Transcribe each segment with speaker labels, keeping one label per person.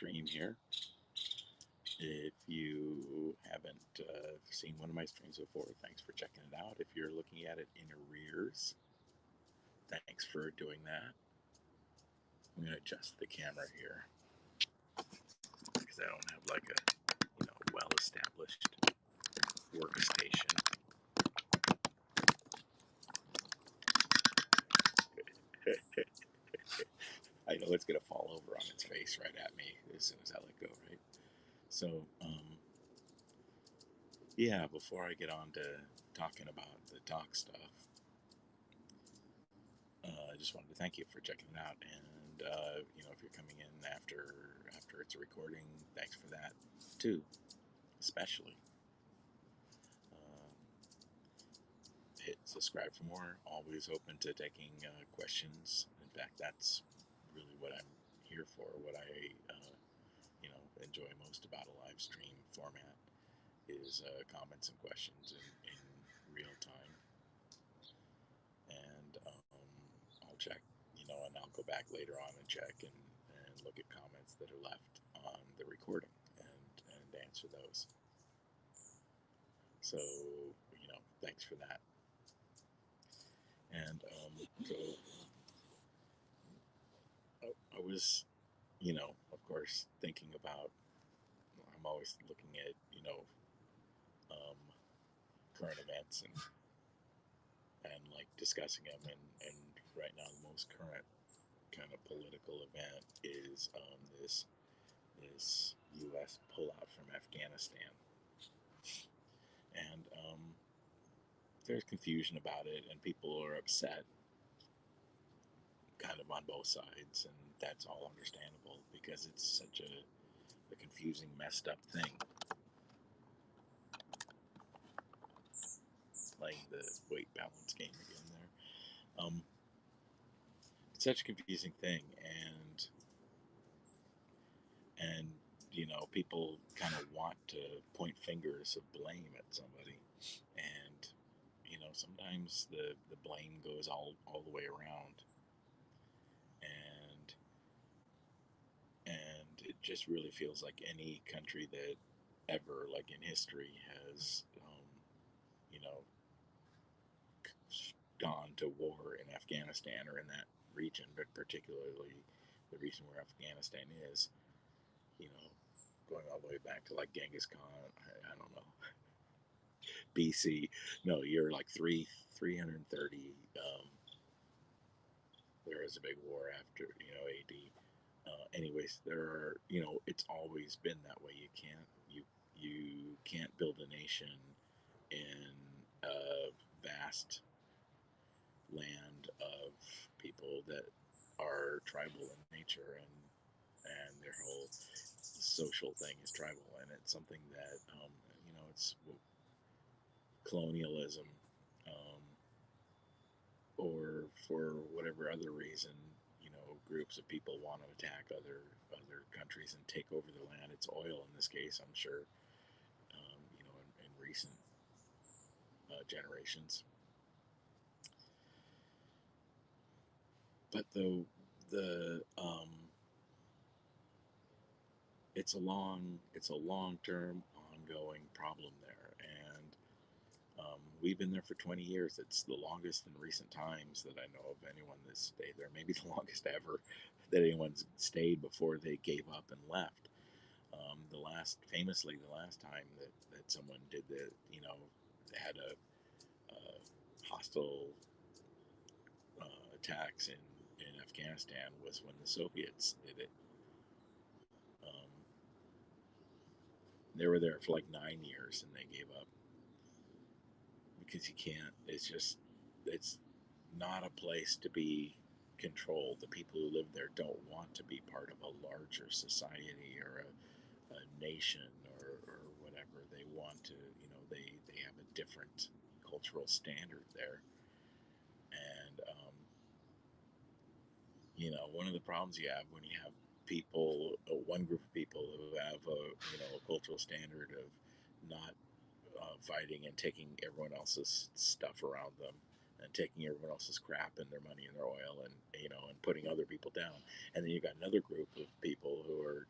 Speaker 1: stream here. If you haven't seen one of my streams before, thanks for checking it out. If you're looking at it in arrears, thanks for doing that. I'm going to adjust the camera here because I don't have like a well-established workstation. I know it's going to fall over on its face right at me as soon as I let go, right? So, yeah, before I get on to talking about the talk stuff, I just wanted to thank you for checking it out. And, if you're coming in after it's a recording, thanks for that too, especially. Hit subscribe for more. Always open to taking questions. In fact, that's really what I'm here for. What I enjoy most about a live stream format is comments and questions in real time. And I'll check, and I'll go back later on and check and look at comments that are left on the recording and answer those. So, thanks for that. And so I was, of course, thinking about, I'm always looking at, current events and like discussing them. And right now, the most current kind of political event is this U.S. pullout from Afghanistan. And there's confusion about it, and people are upset kind of on both sides, and that's all understandable because it's such a confusing, messed up thing. Playing the weight balance game again there. It's such a confusing thing, and people kind of want to point fingers of blame at somebody, and sometimes the blame goes all the way around, and it just really feels like any country that ever, like in history, has gone to war in Afghanistan or in that region, but particularly the region where Afghanistan is, going all the way back to like Genghis Khan, I don't know, BC. No, you're like 330. There was a big war after, AD. Anyways, there are, it's always been that way. You can't build a nation in a vast land of people that are tribal in nature, and their whole social thing is tribal, and it's something that it's colonialism, or for whatever other reason, groups of people want to attack other countries and take over the land. It's oil in this case, I'm sure. In recent generations, but the it's a long-term ongoing problem there, and we've been there for 20 years. It's the longest in recent times that I know of anyone that's stayed there. Maybe the longest ever that anyone's stayed before they gave up and left. Famously, the last time that someone did that, had a hostile attacks in Afghanistan was when the Soviets did it. They were there for like 9 years and they gave up because you can't. It's not a place to be controlled. The people who live there don't want to be part of a larger society or a nation or whatever. They want to, they have a different cultural standard there. And, one of the problems you have when you have people, one group of people who have a cultural standard of not fighting and taking everyone else's stuff around them and taking everyone else's crap and their money and their oil and putting other people down. And then you got another group of people who are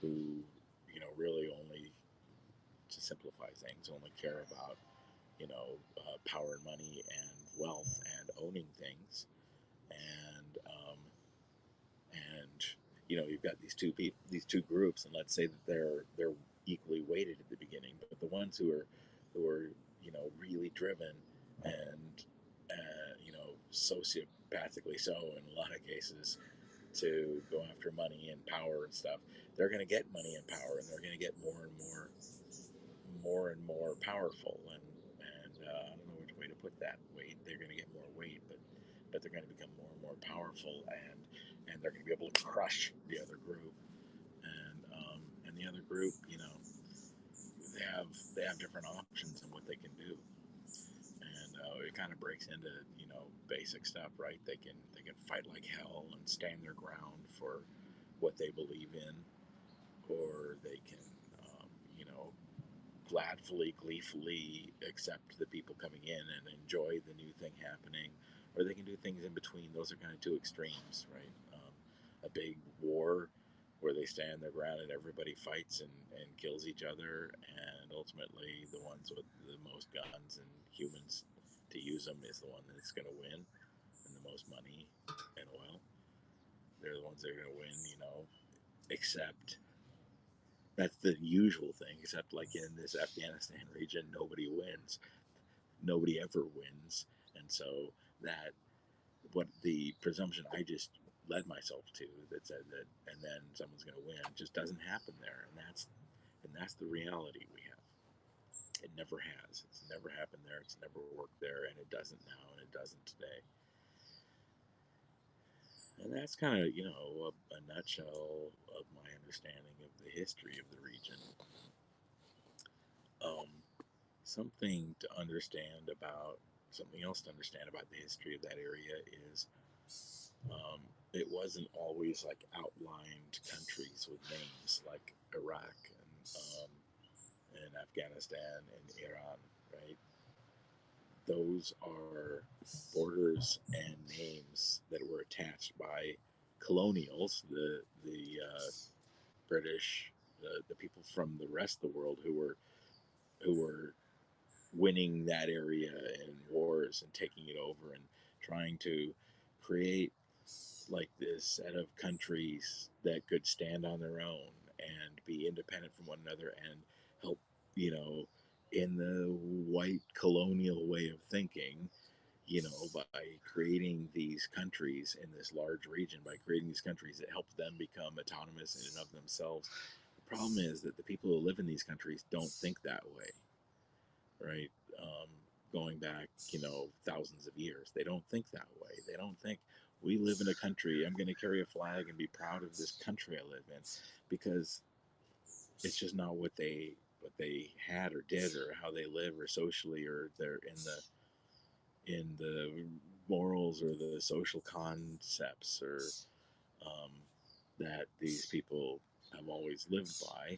Speaker 1: who, really only, to simplify things, only care about, power and money and wealth and owning things. And you've got these two groups, and let's say that they're equally weighted at the beginning, but the ones who are really driven and sociopathically so in a lot of cases to go after money and power and stuff, they're going to get money and power, and they're going to get more and more powerful, and I don't know which way to put that weight. They're going to get more weight, but they're going to become more and more powerful, and they're going to be able to crush the other group, and the other group, they have different options in what they can do, and it kind of breaks into basic stuff, right? They can fight like hell and stand their ground for what they believe in, or they can um, you know gleefully accept the people coming in and enjoy the new thing happening, or they can do things in between. Those are kind of two extremes, right? A big war where they stand their ground and everybody fights and kills each other, and ultimately the ones with the most guns and humans to use them is the one that's going to win, and the most money and oil. They're the ones that are going to win, except that's the usual thing, except like in this Afghanistan region, nobody wins. Nobody ever wins. And so that, what the presumption I just led myself to, that said that, and then someone's going to win, just doesn't happen there. And that's the reality we have. It never has. It's never happened there. It's never worked there, and it doesn't now, and it doesn't today. And that's kind of, a nutshell of my understanding of the history of the region. Um, something to understand about Something else to understand about the history of that area is, um, it wasn't always like outlined countries with names like Iraq and Afghanistan and Iran, right? Those are borders and names that were attached by colonials, the British, the people from the rest of the world who were winning that area in wars and taking it over and trying to create like this set of countries that could stand on their own and be independent from one another and help, you know, in the white colonial way of thinking, by creating these countries in this large region, by creating these countries that help them become autonomous in and of themselves. The problem is that the people who live in these countries don't think that way, right? Um, Going back, thousands of years, they don't think that way. They don't think we live in a country. I'm going to carry a flag and be proud of this country I live in, because it's just not what they had or did or how they live or socially, or they're in the morals or the social concepts or um, that these people have always lived by.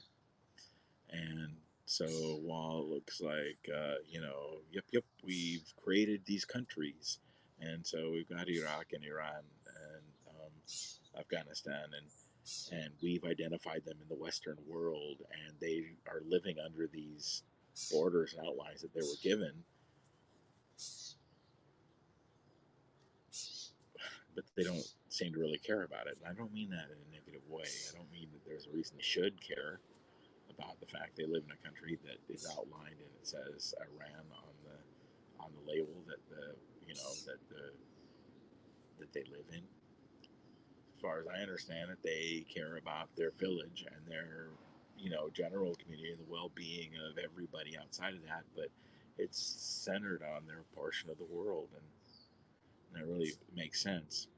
Speaker 1: And so while it looks like, yep, we've created these countries. And so we've got Iraq and Iran and Afghanistan, and we've identified them in the Western world, and they are living under these borders and outlines that they were given, but they don't seem to really care about it. And I don't mean that in a negative way. I don't mean that there's a reason they should care about the fact they live in a country that is outlined and it says Iran on the label that they live in. As far as I understand it, they care about their village and their general community and the well-being of everybody outside of that, but it's centered on their portion of the world, and that really makes sense.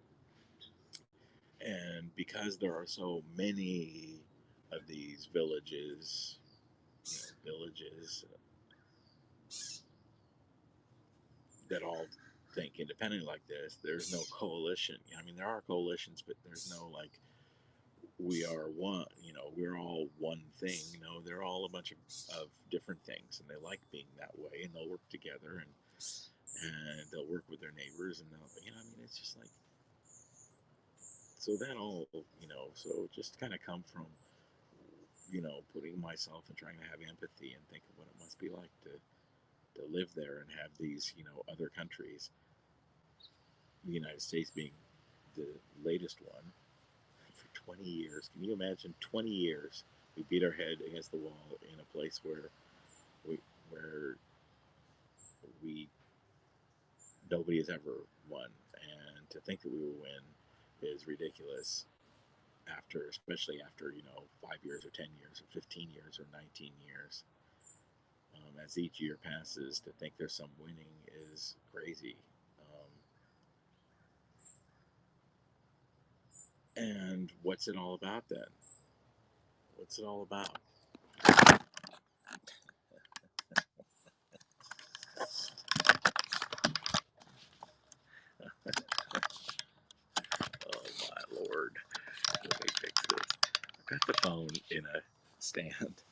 Speaker 1: And because there are so many of these villages that all think independently like this, there's no coalition. I mean, there are coalitions, but there's no like we are one. We're all one thing. They're all a bunch of different things, and they like being that way, and they'll work together, and they'll work with their neighbors, and they'll, I mean, it's just like, so that all, so just kind of come from putting myself and trying to have empathy and think of what it must be like to live there and have these, other countries, the United States being the latest one, for 20 years. Can you imagine 20 years we beat our head against the wall in a place we where we nobody has ever won, and to think that we will win is ridiculous. Especially after 5 years or 10 years or 15 years or 19 years, as each year passes, to think there's some winning is crazy. And what's it all about then? What's it all about? Oh my lord! Let me fix this. I've got the phone in a stand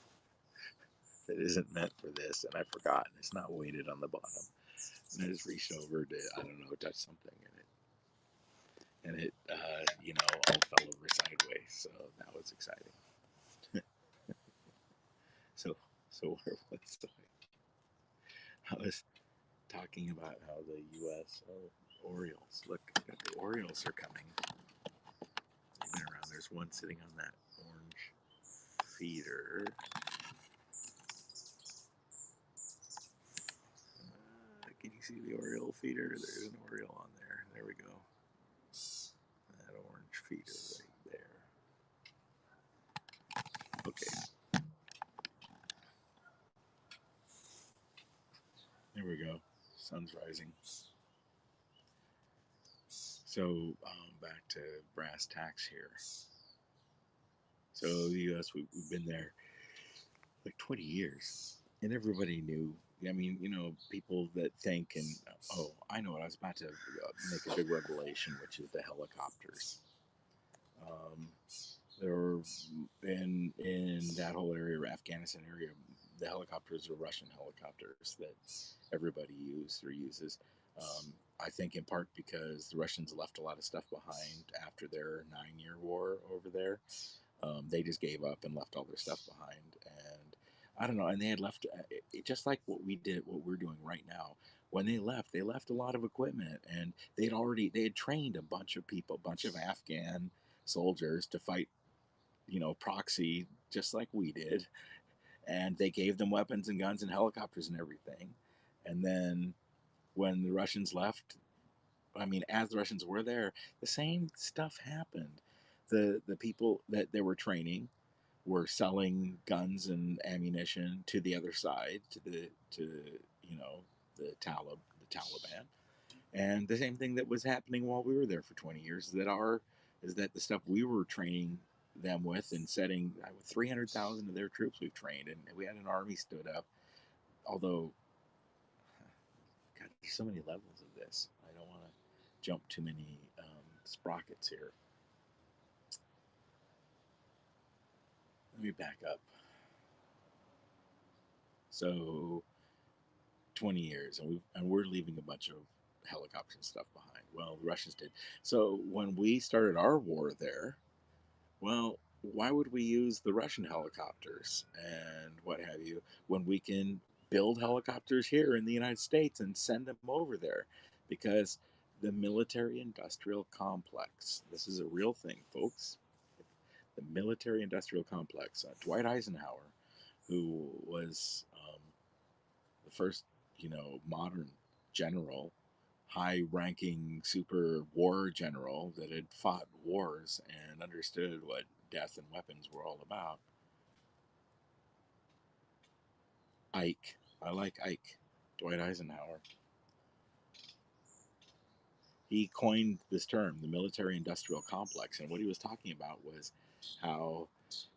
Speaker 1: that isn't meant for this, and I forgot. It's not weighted on the bottom. And I just reached over to, I don't know, touch something, and it all fell over sideways. So that was exciting. So, so where was I? I was talking about how the U.S. Orioles. Look, the Orioles are coming. They've been around. There's one sitting on that orange feeder. Can you see the Oriole feeder? There's an Oriole on there. There we go. That orange feeder right there. Okay. There we go. Sun's rising. So back to brass tacks here. So the U.S. We've been there like 20 years, and everybody knew. I mean, people that think, and oh, I know what I was about to make a big revelation, which is the helicopters. Um, there were in that whole area, Afghanistan area, the helicopters are Russian helicopters that everybody used or uses. I think in part because the Russians left a lot of stuff behind after their 9-year war over there. They just gave up and left all their stuff behind, and I don't know. And they had left just like what we did, what we're doing right now. When they left a lot of equipment, and they had trained a bunch of people, a bunch of Afghan soldiers to fight, proxy, just like we did, and they gave them weapons and guns and helicopters and everything. And then when the Russians left, I mean, as the Russians were there, the same stuff happened. The people that they were training were selling guns and ammunition to the other side, to you know the Taliban, and the same thing that was happening while we were there for 20 years is that the stuff we were training them with and setting 300,000 of their troops we've trained, and we had an army stood up. Although, God, there's so many levels of this. I don't want to jump too many sprockets here. Let me back up. So 20 years, and we're leaving a bunch of helicopters and stuff behind. Well, the Russians did. So when we started our war there, well, why would we use the Russian helicopters and what have you when we can build helicopters here in the United States and send them over there? Because the military industrial complex, this is a real thing, folks. The military industrial complex. Dwight Eisenhower, who was the first, modern general, high ranking super war general that had fought wars and understood what death and weapons were all about. Ike. I like Ike. Dwight Eisenhower. He coined this term, the military industrial complex. And what he was talking about was how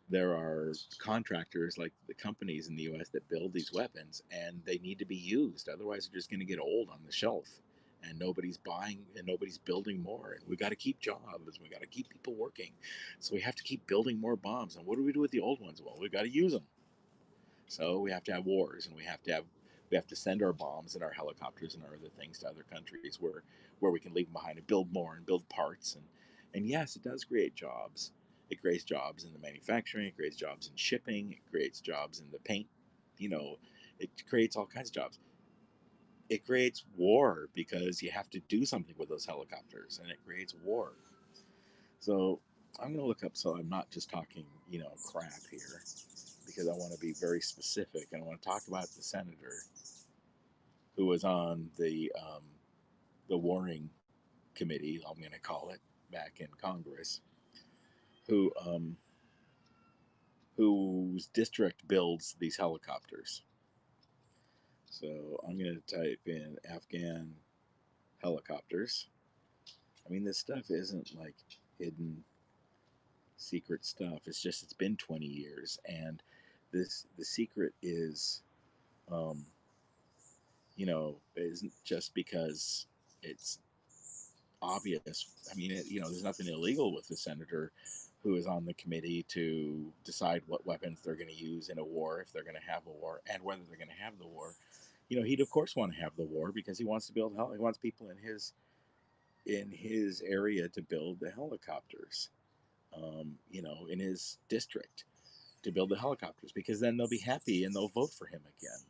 Speaker 1: there are contractors like the companies in the US that build these weapons, and they need to be used. Otherwise, they're just going to get old on the shelf, and nobody's buying and nobody's building more. And we got to keep jobs. We got to keep people working. So we have to keep building more bombs. And what do we do with the old ones? Well, we got to use them. So we have to have wars, and we have to send our bombs and our helicopters and our other things to other countries where we can leave them behind and build more and build parts, and yes, it does create jobs. It creates jobs in the manufacturing, it creates jobs in shipping, it creates jobs in the paint, you know, it creates all kinds of jobs. It creates war because you have to do something with those helicopters, and it creates war. So I'm going to look up, so I'm not just talking, crap here, because I want to be very specific, and I want to talk about the senator who was on the warring committee, I'm going to call it, back in Congress, who whose district builds these helicopters. So I'm going to type in Afghan helicopters. I mean, this stuff isn't like hidden secret stuff. It's just it's been 20 years, and the secret is, um, isn't just because it's obvious. I mean, there's nothing illegal with the senator who is on the committee to decide what weapons they're going to use in a war, if they're going to have a war, and whether they're going to have the war. He'd of course want to have the war because he wants to build he wants people in his area to build the helicopters. In his district to build the helicopters because then they'll be happy and they'll vote for him again.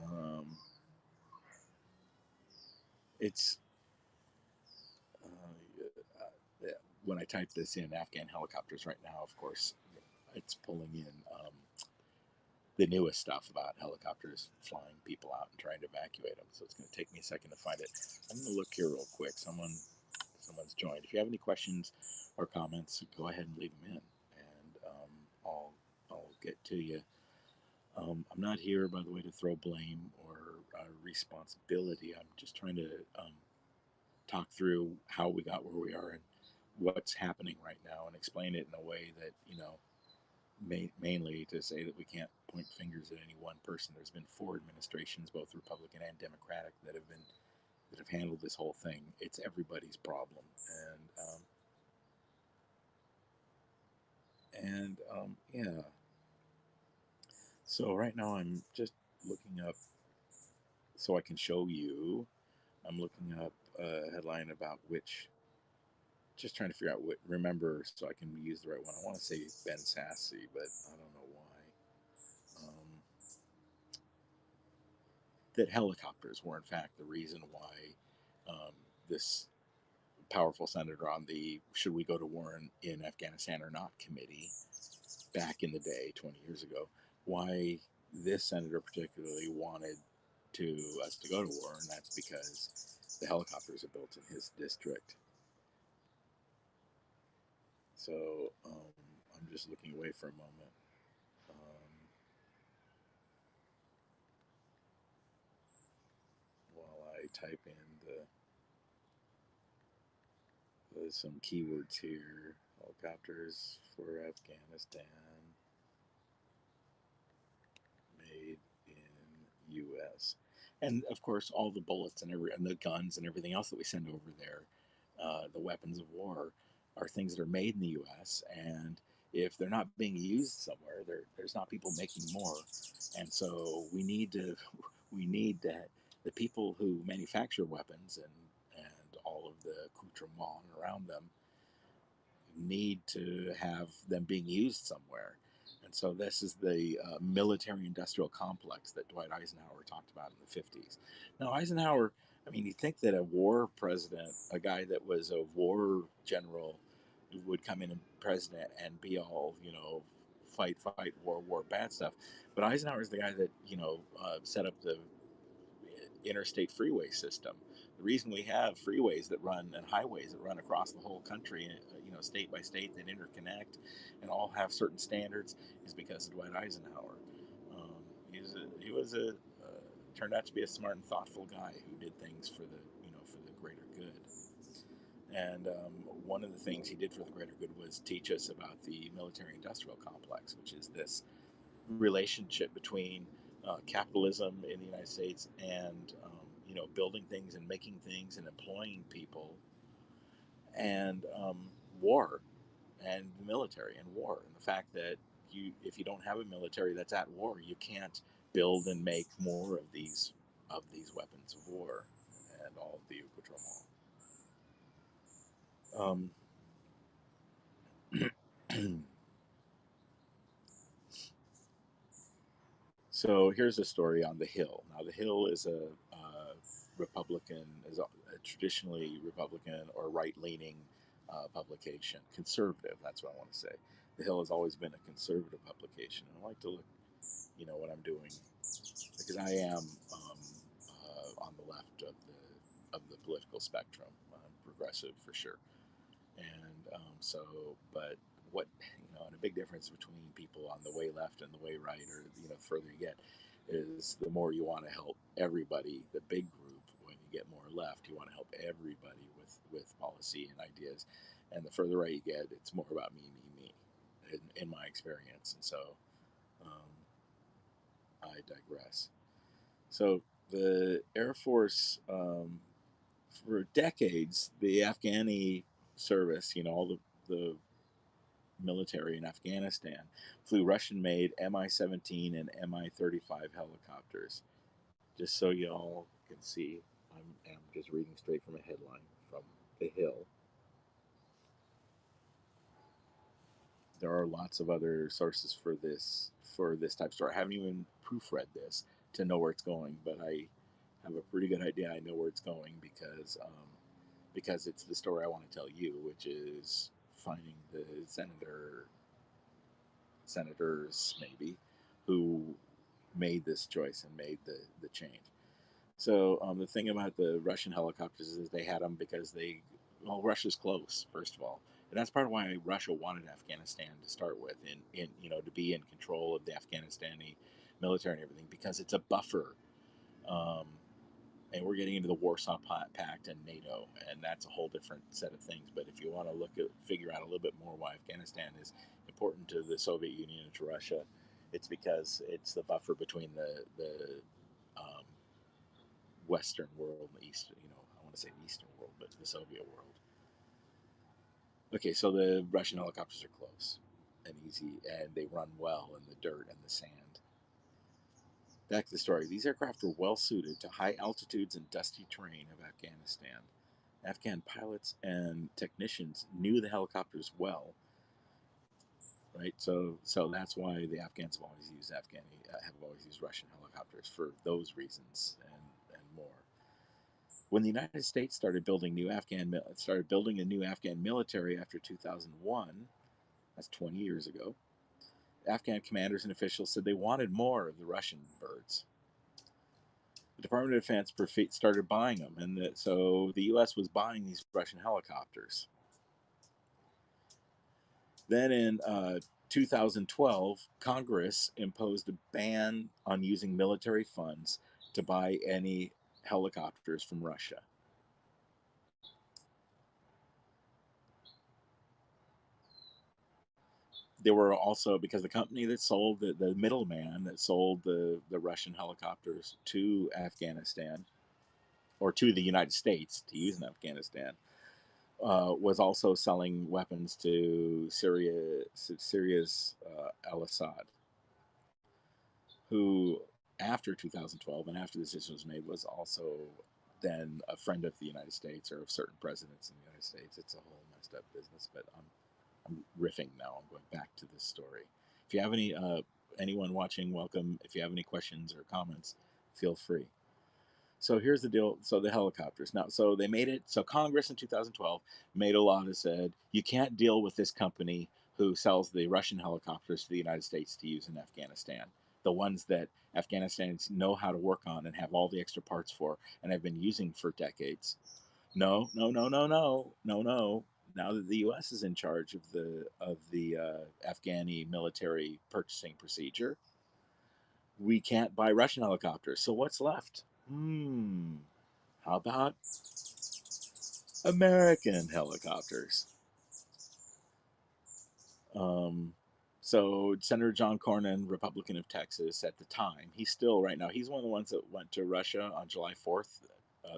Speaker 1: Um, it's when I type this in Afghan helicopters right now, of course, it's pulling in the newest stuff about helicopters flying people out and trying to evacuate them. So it's going to take me a second to find it. I'm going to look here real quick. Someone's joined. If you have any questions or comments, go ahead and leave them in, and I'll get to you. I'm not here, by the way, to throw blame or responsibility. I'm just trying to talk through how we got where we are and what's happening right now, and explain it in a way that mainly to say that we can't point fingers at any one person. There's been 4 administrations, both Republican and Democratic, that have handled this whole thing. It's everybody's problem, and yeah. So right now I'm just looking up so I can show you. I'm looking up a headline about which, just trying to figure out what, remember so I can use the right one. I want to say Ben Sassy, but I don't know why. That helicopters were, in fact, the reason why this powerful senator on the should we go to war in Afghanistan or not committee back in the day, 20 years ago, why this senator particularly wanted us to go to war, and that's because the helicopters are built in his district. So I'm just looking away for a moment. While I type in some keywords here. Helicopters for Afghanistan, made in U.S. And of course, all the bullets and the guns and everything else that we send over there, the weapons of war, are things that are made in the U.S. And if they're not being used somewhere, there's not people making more. And so we need the people who manufacture weapons and all of the accoutrement around them need to have them being used somewhere. And so this is the military industrial complex that Dwight Eisenhower talked about in the 50s. Now, Eisenhower, I mean, you think that a war president, a guy that was a war general, would come in and president and be all, fight, war, bad stuff. But Eisenhower is the guy that, set up the interstate freeway system. The reason we have freeways that run and highways that run across the whole country, state by state, that interconnect and all have certain standards, is because of Dwight Eisenhower. He was a turned out to be a smart and thoughtful guy who did things for the greater good. And one of the things he did for the greater good was teach us about the military-industrial complex, which is this relationship between capitalism in the United States and building things and making things and employing people, and war and the military and war, and the fact that if you don't have a military that's at war, you can't build and make more of these weapons of war and all of the accoutrement. Um, So here's a story on the Hill. Now, the Hill is a Republican, is a traditionally Republican or right-leaning publication, conservative. That's what I want to say. The Hill has always been a conservative publication, and I like to look, what I'm doing because I am on the left of the political spectrum, progressive for sure. And so, but what, and a big difference between people on the way left and the way right, or the further you get, is the more you want to help everybody, the big group. When you get more left, you want to help everybody with policy and ideas, and the further right you get, it's more about me, me, me, in my experience. And so, um, I digress. So the Air Force, for decades, the Afghani service, all the military in Afghanistan flew Russian-made Mi-17 and Mi-35 helicopters. Just so y'all can see, I'm just reading straight from a headline from The Hill. There are lots of other sources for this type of story. I haven't even proofread this to know where it's going, but I have a pretty good idea. I know where it's going because it's the story I want to tell you, which is finding the senators maybe who made this choice and made the change. So the thing about the Russian helicopters is they had them because Russia's close, first of all, and that's part of why Russia wanted Afghanistan to start with, in to be in control of the Afghanistani military and everything, because it's a buffer. Um, and we're getting into the Warsaw Pact and NATO, and that's a whole different set of things. But if you want to figure out a little bit more why Afghanistan is important to the Soviet Union and to Russia, it's because it's the buffer between the um, Western world and the East. I want to say the Eastern world, but the Soviet world. Okay, so the Russian helicopters are close and easy, and they run well in the dirt and the sand. Back to the story. These aircraft were well suited to high altitudes and dusty terrain of Afghanistan. Afghan pilots and technicians knew the helicopters well, right? So that's why the Afghans have always used Russian helicopters for those reasons and more. When the United States started building a new Afghan military after 2001, that's 20 years ago, Afghan commanders and officials said they wanted more of the Russian birds. The Department of Defense started buying them, and so the U.S. was buying these Russian helicopters. Then in 2012, Congress imposed a ban on using military funds to buy any helicopters from Russia. There were also, because the company that sold the middleman that sold the Russian helicopters to Afghanistan, or to the United States to use in Afghanistan, was also selling weapons to Syria's al-Assad, who after 2012 and after this decision was made was also then a friend of the United States, or of certain presidents in the United States. It's a whole messed up business, but I'm riffing now. I'm going back to this story. If you have anyone watching, welcome. If you have any questions or comments, feel free. So here's the deal. So the helicopters. Now, so they made it. So Congress in 2012 made a law that said you can't deal with this company who sells the Russian helicopters to the United States to use in Afghanistan. The ones that Afghanistanians know how to work on and have all the extra parts for and have been using for decades. No, no, no, no, no, no, no. Now that the U.S. is in charge of the Afghani military purchasing procedure, we can't buy Russian helicopters. So what's left? How about American helicopters? Um, so Senator John Cornyn, Republican of Texas at the time, he's still right now. He's one of the ones that went to Russia on July 4th,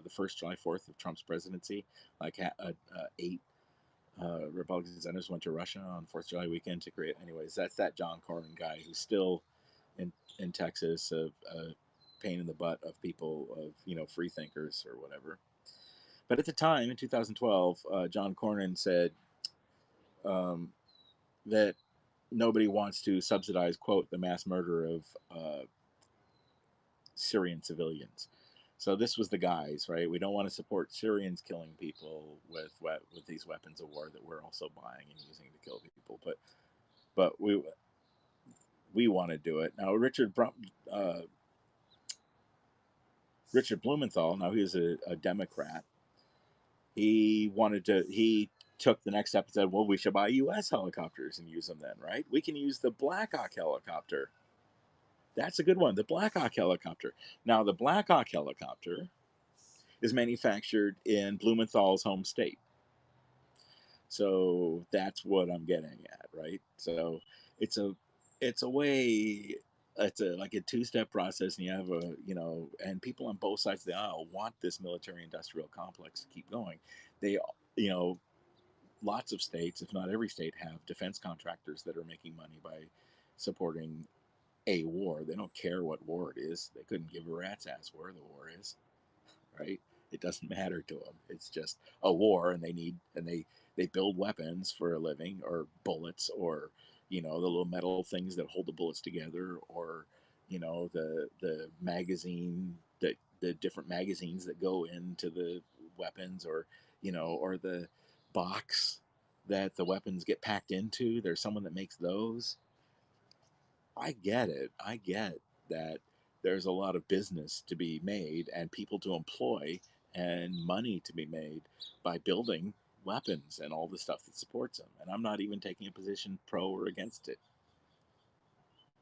Speaker 1: the first July 4th of Trump's presidency. Like 8 Republican senators went to Russia on 4th of July weekend to create. Anyways, that's that John Cornyn guy who's still in Texas, a pain in the butt of people, of free thinkers or whatever. But at the time, in 2012, John Cornyn said, that nobody wants to subsidize, quote, the mass murder of Syrian civilians. So this was the guys, right? We don't want to support Syrians killing people with these weapons of war that we're also buying and using to kill people. But we want to do it now. Richard Blumenthal. Now he was a Democrat. He took the next step and said, well, we should buy U.S. helicopters and use them then, right? We can use the Black Hawk helicopter. That's a good one. The Black Hawk helicopter. Now, the Black Hawk helicopter is manufactured in Blumenthal's home state. So that's what I'm getting at, right? So it's a it's a way it's a like a two-step process, and you have and people on both sides of the aisle want this military industrial complex to keep going. They you know Lots of states, if not every state, have defense contractors that are making money by supporting a war. They don't care what war it is. They couldn't give a rat's ass where the war is, right? It doesn't matter to them. It's just a war, and they build weapons for a living, or bullets, or the little metal things that hold the bullets together, or the magazine that the different magazines that go into the weapons, or the box that the weapons get packed into. There's someone that makes those. I get it. I get that there's a lot of business to be made and people to employ and money to be made by building weapons and all the stuff that supports them. And I'm not even taking a position pro or against it.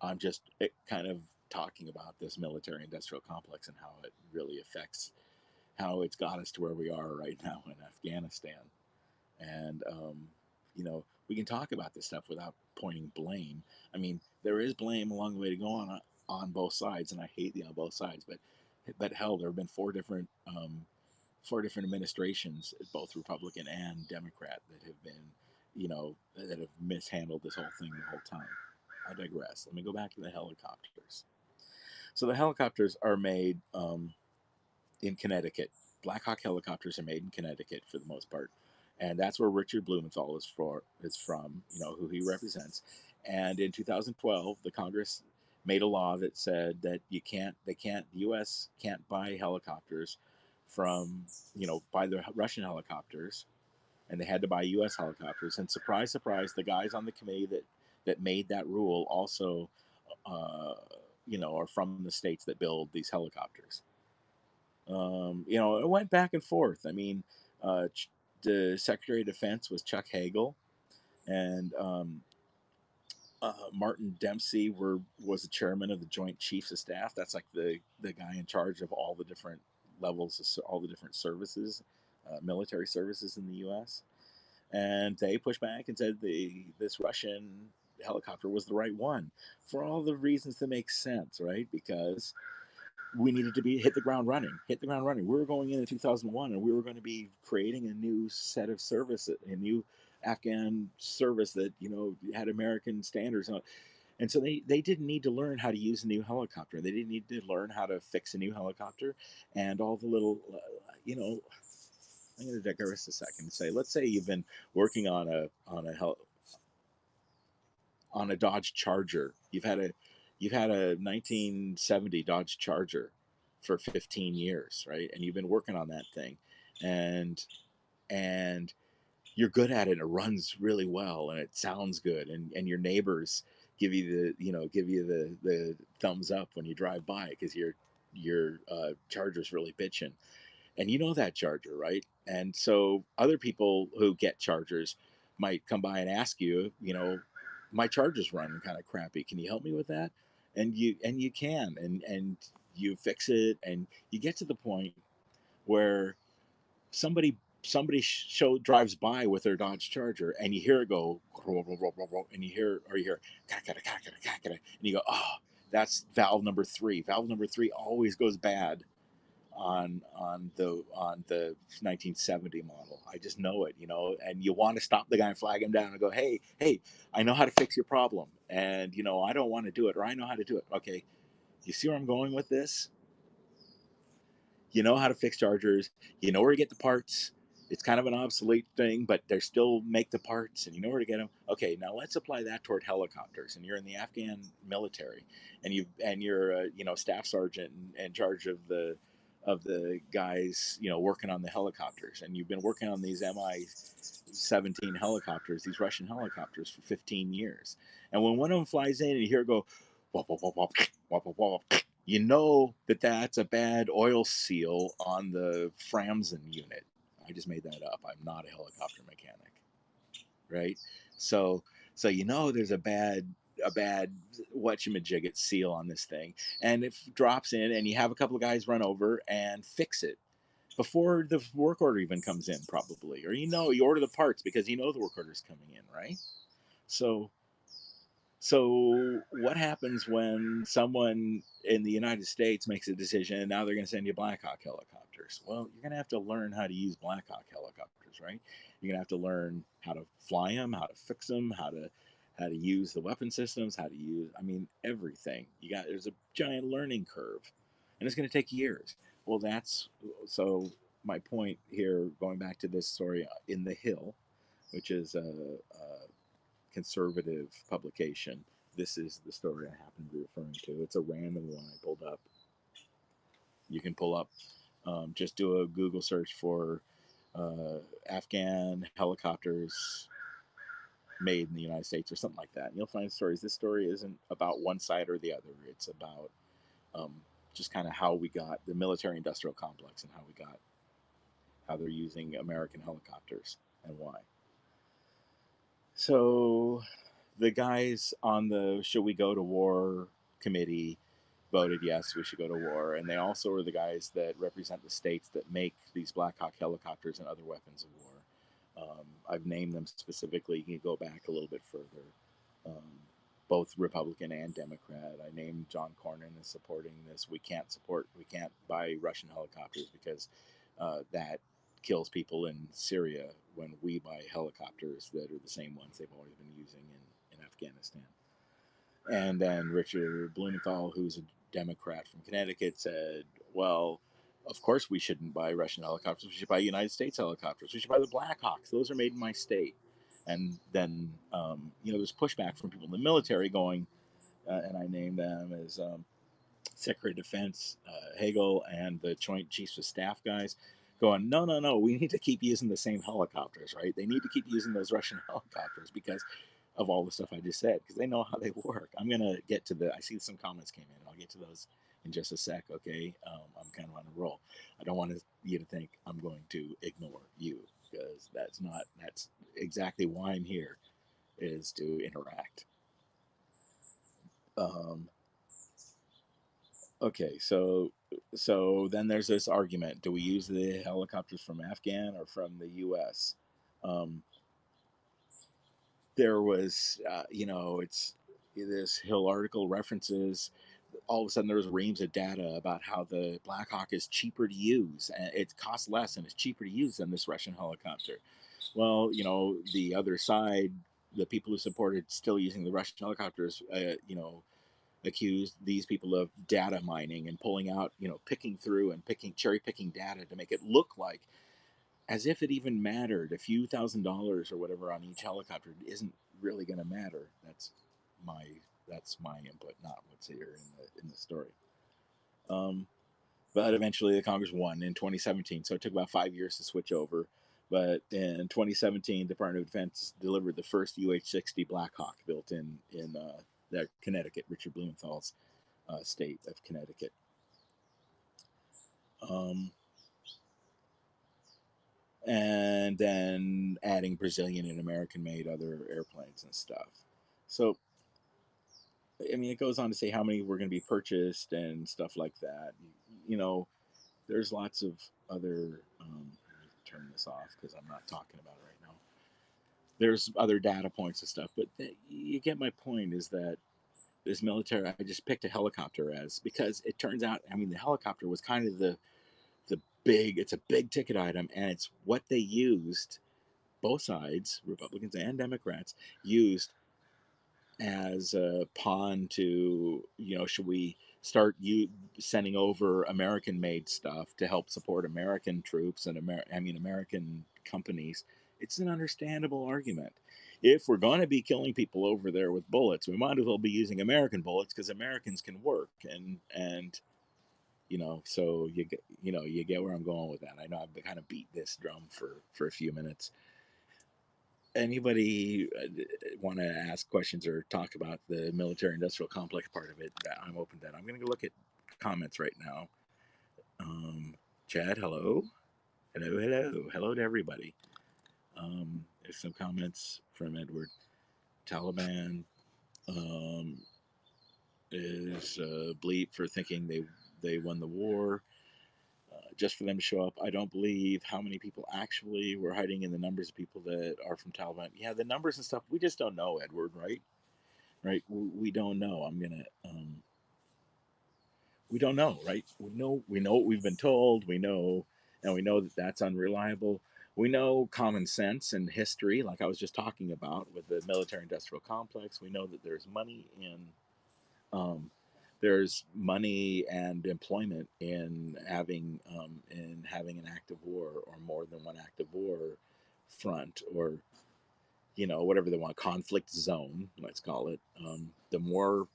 Speaker 1: I'm just kind of talking about this military industrial complex and how it really affects how it's got us to where we are right now in Afghanistan. And we can talk about this stuff without pointing blame. I mean, there is blame along the way to go on both sides, and I hate the on both sides. But hell, there have been four different administrations, both Republican and Democrat, that have been that have mishandled this whole thing the whole time. I digress. Let me go back to the helicopters. So the helicopters are made in Connecticut. Black Hawk helicopters are made in Connecticut for the most part, and that's where Richard Blumenthal is from. Who he represents. And in 2012, the Congress made a law that said that the U.S. can't buy helicopters from buy the Russian helicopters, and they had to buy U.S. helicopters. And surprise, surprise, the guys on the committee that made that rule also, are from the states that build these helicopters. It went back and forth. I mean, the Secretary of Defense was Chuck Hagel, and Martin Dempsey was the chairman of the Joint Chiefs of Staff. That's like the guy in charge of all the different levels, of all the different services, military services in the U.S. And they pushed back and said this Russian helicopter was the right one for all the reasons that make sense, right? Because we needed to hit the ground running. Hit the ground running. We were going in 2001, and we were going to be creating a new set of service, a new Afghan service that had American standards. And so they didn't need to learn how to use a new helicopter. They didn't need to learn how to fix a new helicopter, and all the little, I'm going to digress a second and say, let's say you've been working on a Dodge Charger. You've had a 1970 Dodge Charger for 15 years, right? And you've been working on that thing, and and you're good at it. And it runs really well, and it sounds good, and your neighbors give you the thumbs up when you drive by because your Charger's really bitching, and that Charger, right? And so other people who get Chargers might come by and ask my Charger's running kind of crappy. Can you help me with that? And you can, and you fix it, and you get to the point where somebody drives by with their Dodge Charger, and you hear it go, and you hear and you go, oh, that's valve number three. Valve number three always goes bad on the 1970 model. I just know it, and you want to stop the guy and flag him down and go, hey, I know how to fix your problem, and I don't want to do it, or I know how to do it. Okay, you see where I'm going with this? You know how to fix Chargers. You know where to get the parts. It's kind of an obsolete thing, but they still make the parts, and you know where to get them. Okay, now let's apply that toward helicopters. And you're in the Afghan military, and you're a staff sergeant in charge of the guys working on the helicopters, and you've been working on these Mi-17 helicopters, these Russian helicopters, for 15 years. And when one of them flies in, and you hear it go, wop, wop, wop, wop, wop, wop, wop, you know that that's a bad oil seal on the Framsen unit. I just made that up. I'm not a helicopter mechanic, right? So there's a bad whatchamajigget seal on this thing, and it drops in, and you have a couple of guys run over and fix it before the work order even comes in, probably, or you order the parts because the work order is coming in, right? So what happens when someone in the United States makes a decision and now they're going to send you Black Hawk helicopters? Well, you're going to have to learn how to use Black Hawk helicopters, right? You're going to have to learn how to fly them, how to fix them, how to use the weapon systems, how to use, I mean, everything. There's a giant learning curve, and it's going to take years. Well, so my point here, going back to this story in the Hill, which is a conservative publication. This is the story I happen to be referring to. It's a random one I pulled up. You can pull up, just do a Google search for Afghan helicopters made in the United States or something like that. And you'll find stories. This story isn't about one side or the other. It's about um, just kind of how we got the military industrial complex and how they're using American helicopters and why. So the guys on the Should We Go to War committee voted yes, we should go to war. And they also are the guys that represent the states that make these Black Hawk helicopters and other weapons of war. I've named them specifically. You can go back a little bit further. Um, Both Republican and Democrat. I named John Cornyn as supporting this. We can't buy Russian helicopters because that kills people in Syria when we buy helicopters that are the same ones they've always been using in Afghanistan. And then Richard Blumenthal, who's a Democrat from Connecticut, said, well, of course we shouldn't buy Russian helicopters. We should buy United States helicopters. We should buy the Black Hawks. Those are made in my state. And then, there's pushback from people in the military going, and I named them as Secretary of Defense Hagel and the Joint Chiefs of Staff guys, going, no, no, no, we need to keep using the same helicopters, right? They need to keep using those Russian helicopters because of all the stuff I just said, because they know how they work. I'm going to get to I see some comments came in. I'll get to those in just a sec, okay? I'm kind of on a roll. I don't want you to think I'm going to ignore you, because that's exactly why I'm here, is to interact. Okay, then there's this argument: do we use the helicopters from Afghan or from the U.S.? Um, there was, it's this Hill article references. All of a sudden, there was reams of data about how the Black Hawk is cheaper to use, and it costs less, and it's cheaper to use than this Russian helicopter. Well, the other side, the people who supported still using the Russian helicopters, accused these people of data mining and pulling out, picking through and cherry picking data to make it look like as if it even mattered. A few $1,000s or whatever on each helicopter isn't really going to matter. My that's my input, not what's here in the story. But eventually the Congress won in 2017, so it took about 5 years to switch over. But in 2017, Department of Defense delivered the first UH-60 Black Hawk built in Connecticut, Richard Blumenthal's state of Connecticut. And then adding Brazilian and American-made other airplanes and stuff. So, I mean, it goes on to say how many were going to be purchased and stuff like that. There's lots of other. Let me turn this off because I'm not talking about it right now. There's other data points and stuff, but you get my point. Is that this military? I just picked a helicopter because it turns out. I mean, the helicopter was kind of the it's a big ticket item, and it's what they used. Both sides, Republicans and Democrats, used as a pawn to, should we start sending over American-made stuff to help support American troops and American companies, it's an understandable argument. If we're going to be killing people over there with bullets, we might as well be using American bullets because Americans can work. And so you get where I'm going with that. I know I've kind of beat this drum for a few minutes. Anybody want to ask questions or talk about the military industrial complex part of it? I'm open to that. I'm going to go look at comments right now. Chad, hello. Hello to everybody. There's some comments from Edward. Taliban is bleep for thinking they won the war. Just for them to show up. I don't believe how many people actually were hiding in the numbers of people that are from Taliban. Yeah, the numbers and stuff, we just don't know, Edward, right? Right? We don't know. We don't know, right? We know what we've been told. We know that that's unreliable. We know common sense and history, like I was just talking about with the military-industrial complex. We know that um, there's money and employment in having an active war or more than one active war front, or whatever they want, conflict zone, let's call it. The more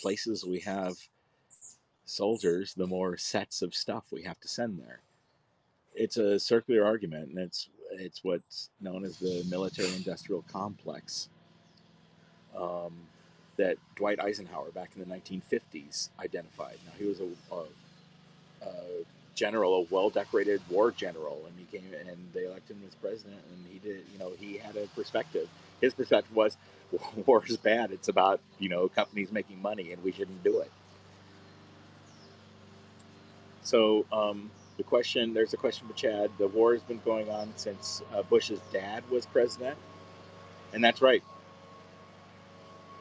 Speaker 1: places we have soldiers, the more sets of stuff we have to send there. It's a circular argument, and it's what's known as the military-industrial complex. Um, that Dwight Eisenhower back in the 1950s identified. Now, he was a general, a well-decorated war general, and they elected him as president, and he did, he had a perspective. His perspective was, war is bad. It's about, companies making money, and we shouldn't do it. So, there's a question for Chad. The war has been going on since Bush's dad was president, and that's right.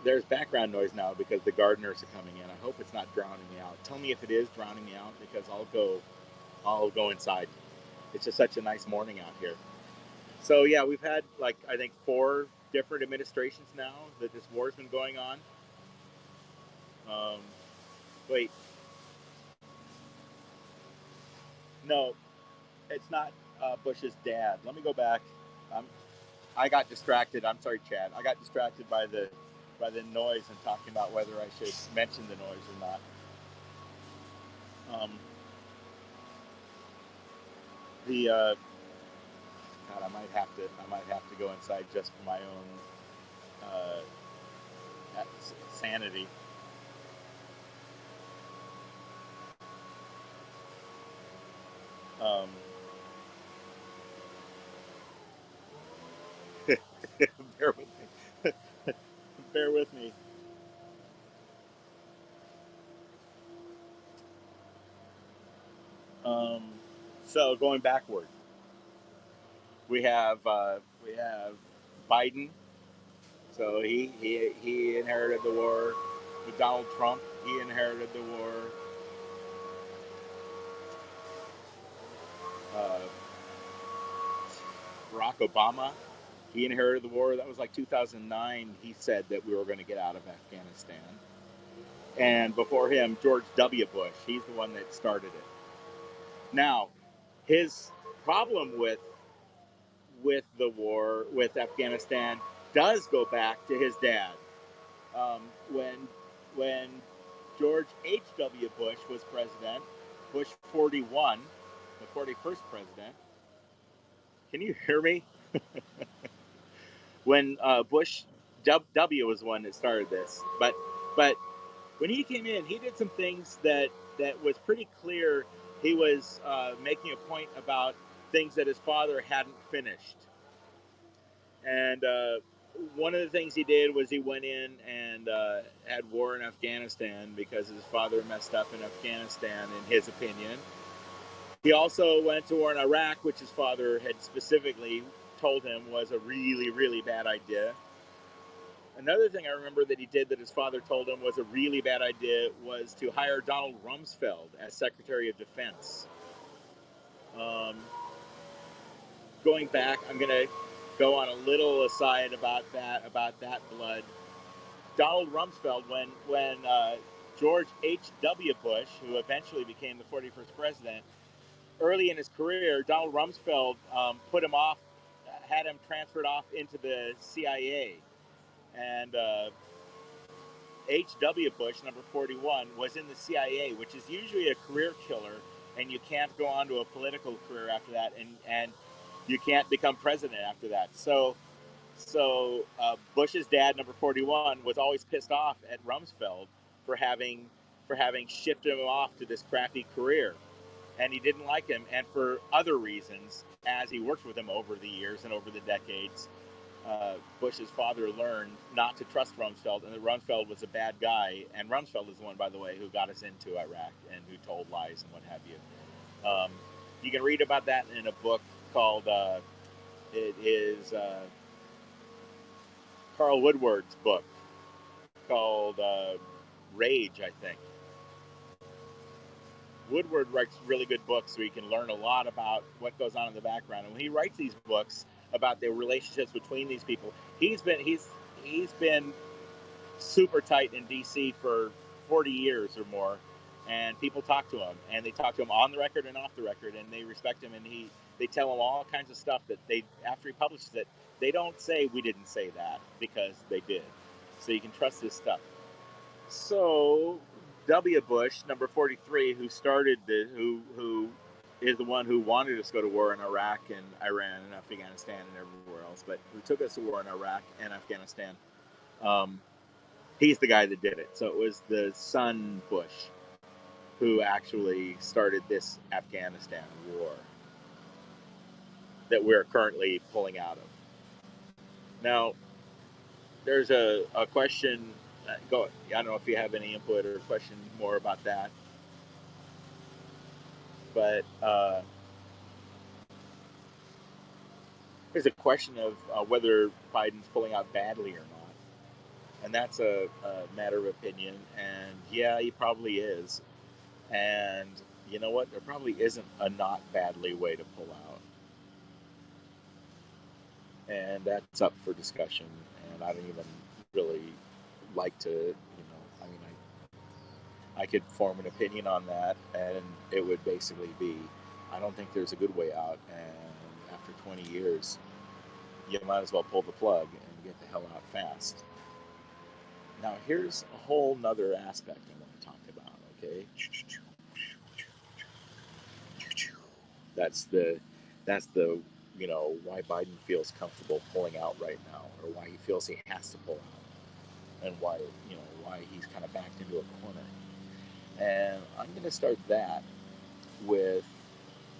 Speaker 1: There's background noise now because the gardeners are coming in. I hope it's not drowning me out. Tell me if it is drowning me out, because I'll go inside. It's just such a nice morning out here. So yeah, we've had I think 4 different administrations now that this war's been going on. Wait, no, it's not Bush's dad. Let me go back. I got distracted. I'm sorry, Chad. I got distracted by the noise and talking about whether I should mention the noise or not. The God, I might have to go inside just for my own sanity. Bear with me. Bear with me. So going backward, we have Biden. So he inherited the war. With Donald Trump, he inherited the war. Uh, Barack Obama, he inherited the war. That was like 2009. He said that we were going to get out of Afghanistan. And before him, George W. Bush. He's the one that started it. Now, his problem with the war with Afghanistan does go back to his dad. When George H.W. Bush was president, Bush 41, the 41st president. Can you hear me? When Bush W was the one that started this, but when he came in, he did some things that was pretty clear. He was making a point about things that his father hadn't finished. And one of the things he did was he went in and had war in Afghanistan because his father messed up in Afghanistan, in his opinion. He also went to war in Iraq, which his father had specifically told him was a really, really bad idea. Another thing I remember that he did that his father told him was a really bad idea was to hire Donald Rumsfeld as Secretary of Defense. Going back, I'm going to go on a little aside about that blood. Donald Rumsfeld, when George H.W. Bush, who eventually became the 41st president, early in his career, Donald Rumsfeld put him off, had him transferred off into the CIA, and H.W. Bush, number 41, was in the CIA, which is usually a career killer, and you can't go on to a political career after that, and you can't become president after that. So Bush's dad, number 41, was always pissed off at Rumsfeld for having shipped him off to this crappy career, and he didn't like him, and for other reasons, as he worked with him over the years and over the decades. Bush's father learned not to trust Rumsfeld, and that Rumsfeld was a bad guy. And Rumsfeld is the one, by the way, who got us into Iraq and who told lies and what have you. You can read about that in a book called, it is Carl Woodward's book called Rage, I think. Woodward writes really good books so you can learn a lot about what goes on in the background. And when he writes these books about the relationships between these people, he's been super tight in DC for 40 years or more, and people talk to him, and they talk to him on the record and off the record, and they respect him, and they tell him all kinds of stuff that they, after he publishes it, they don't say we didn't say that, because they did. So you can trust his stuff. So W. Bush, number 43, who started this, who is the one who wanted us to go to war in Iraq and Iran and Afghanistan and everywhere else, but who took us to war in Iraq and Afghanistan, he's the guy that did it. So it was the son Bush who actually started this Afghanistan war that we're currently pulling out of. Now, there's a question. I don't know if you have any input or question more about that, but there's a question of whether Biden's pulling out badly or not, and that's a matter of opinion. And yeah, he probably is. And you know what? There probably isn't a not badly way to pull out. And that's up for discussion. And I don't even really like to, I mean, I could form an opinion on that, and it would basically be, I don't think there's a good way out. And after 20 years, you might as well pull the plug and get the hell out fast. Now, here's a whole nother aspect I want to talk about, okay? That's the why Biden feels comfortable pulling out right now, or why he feels he has to pull out, and why he's kind of backed into a corner. And I'm going to start that with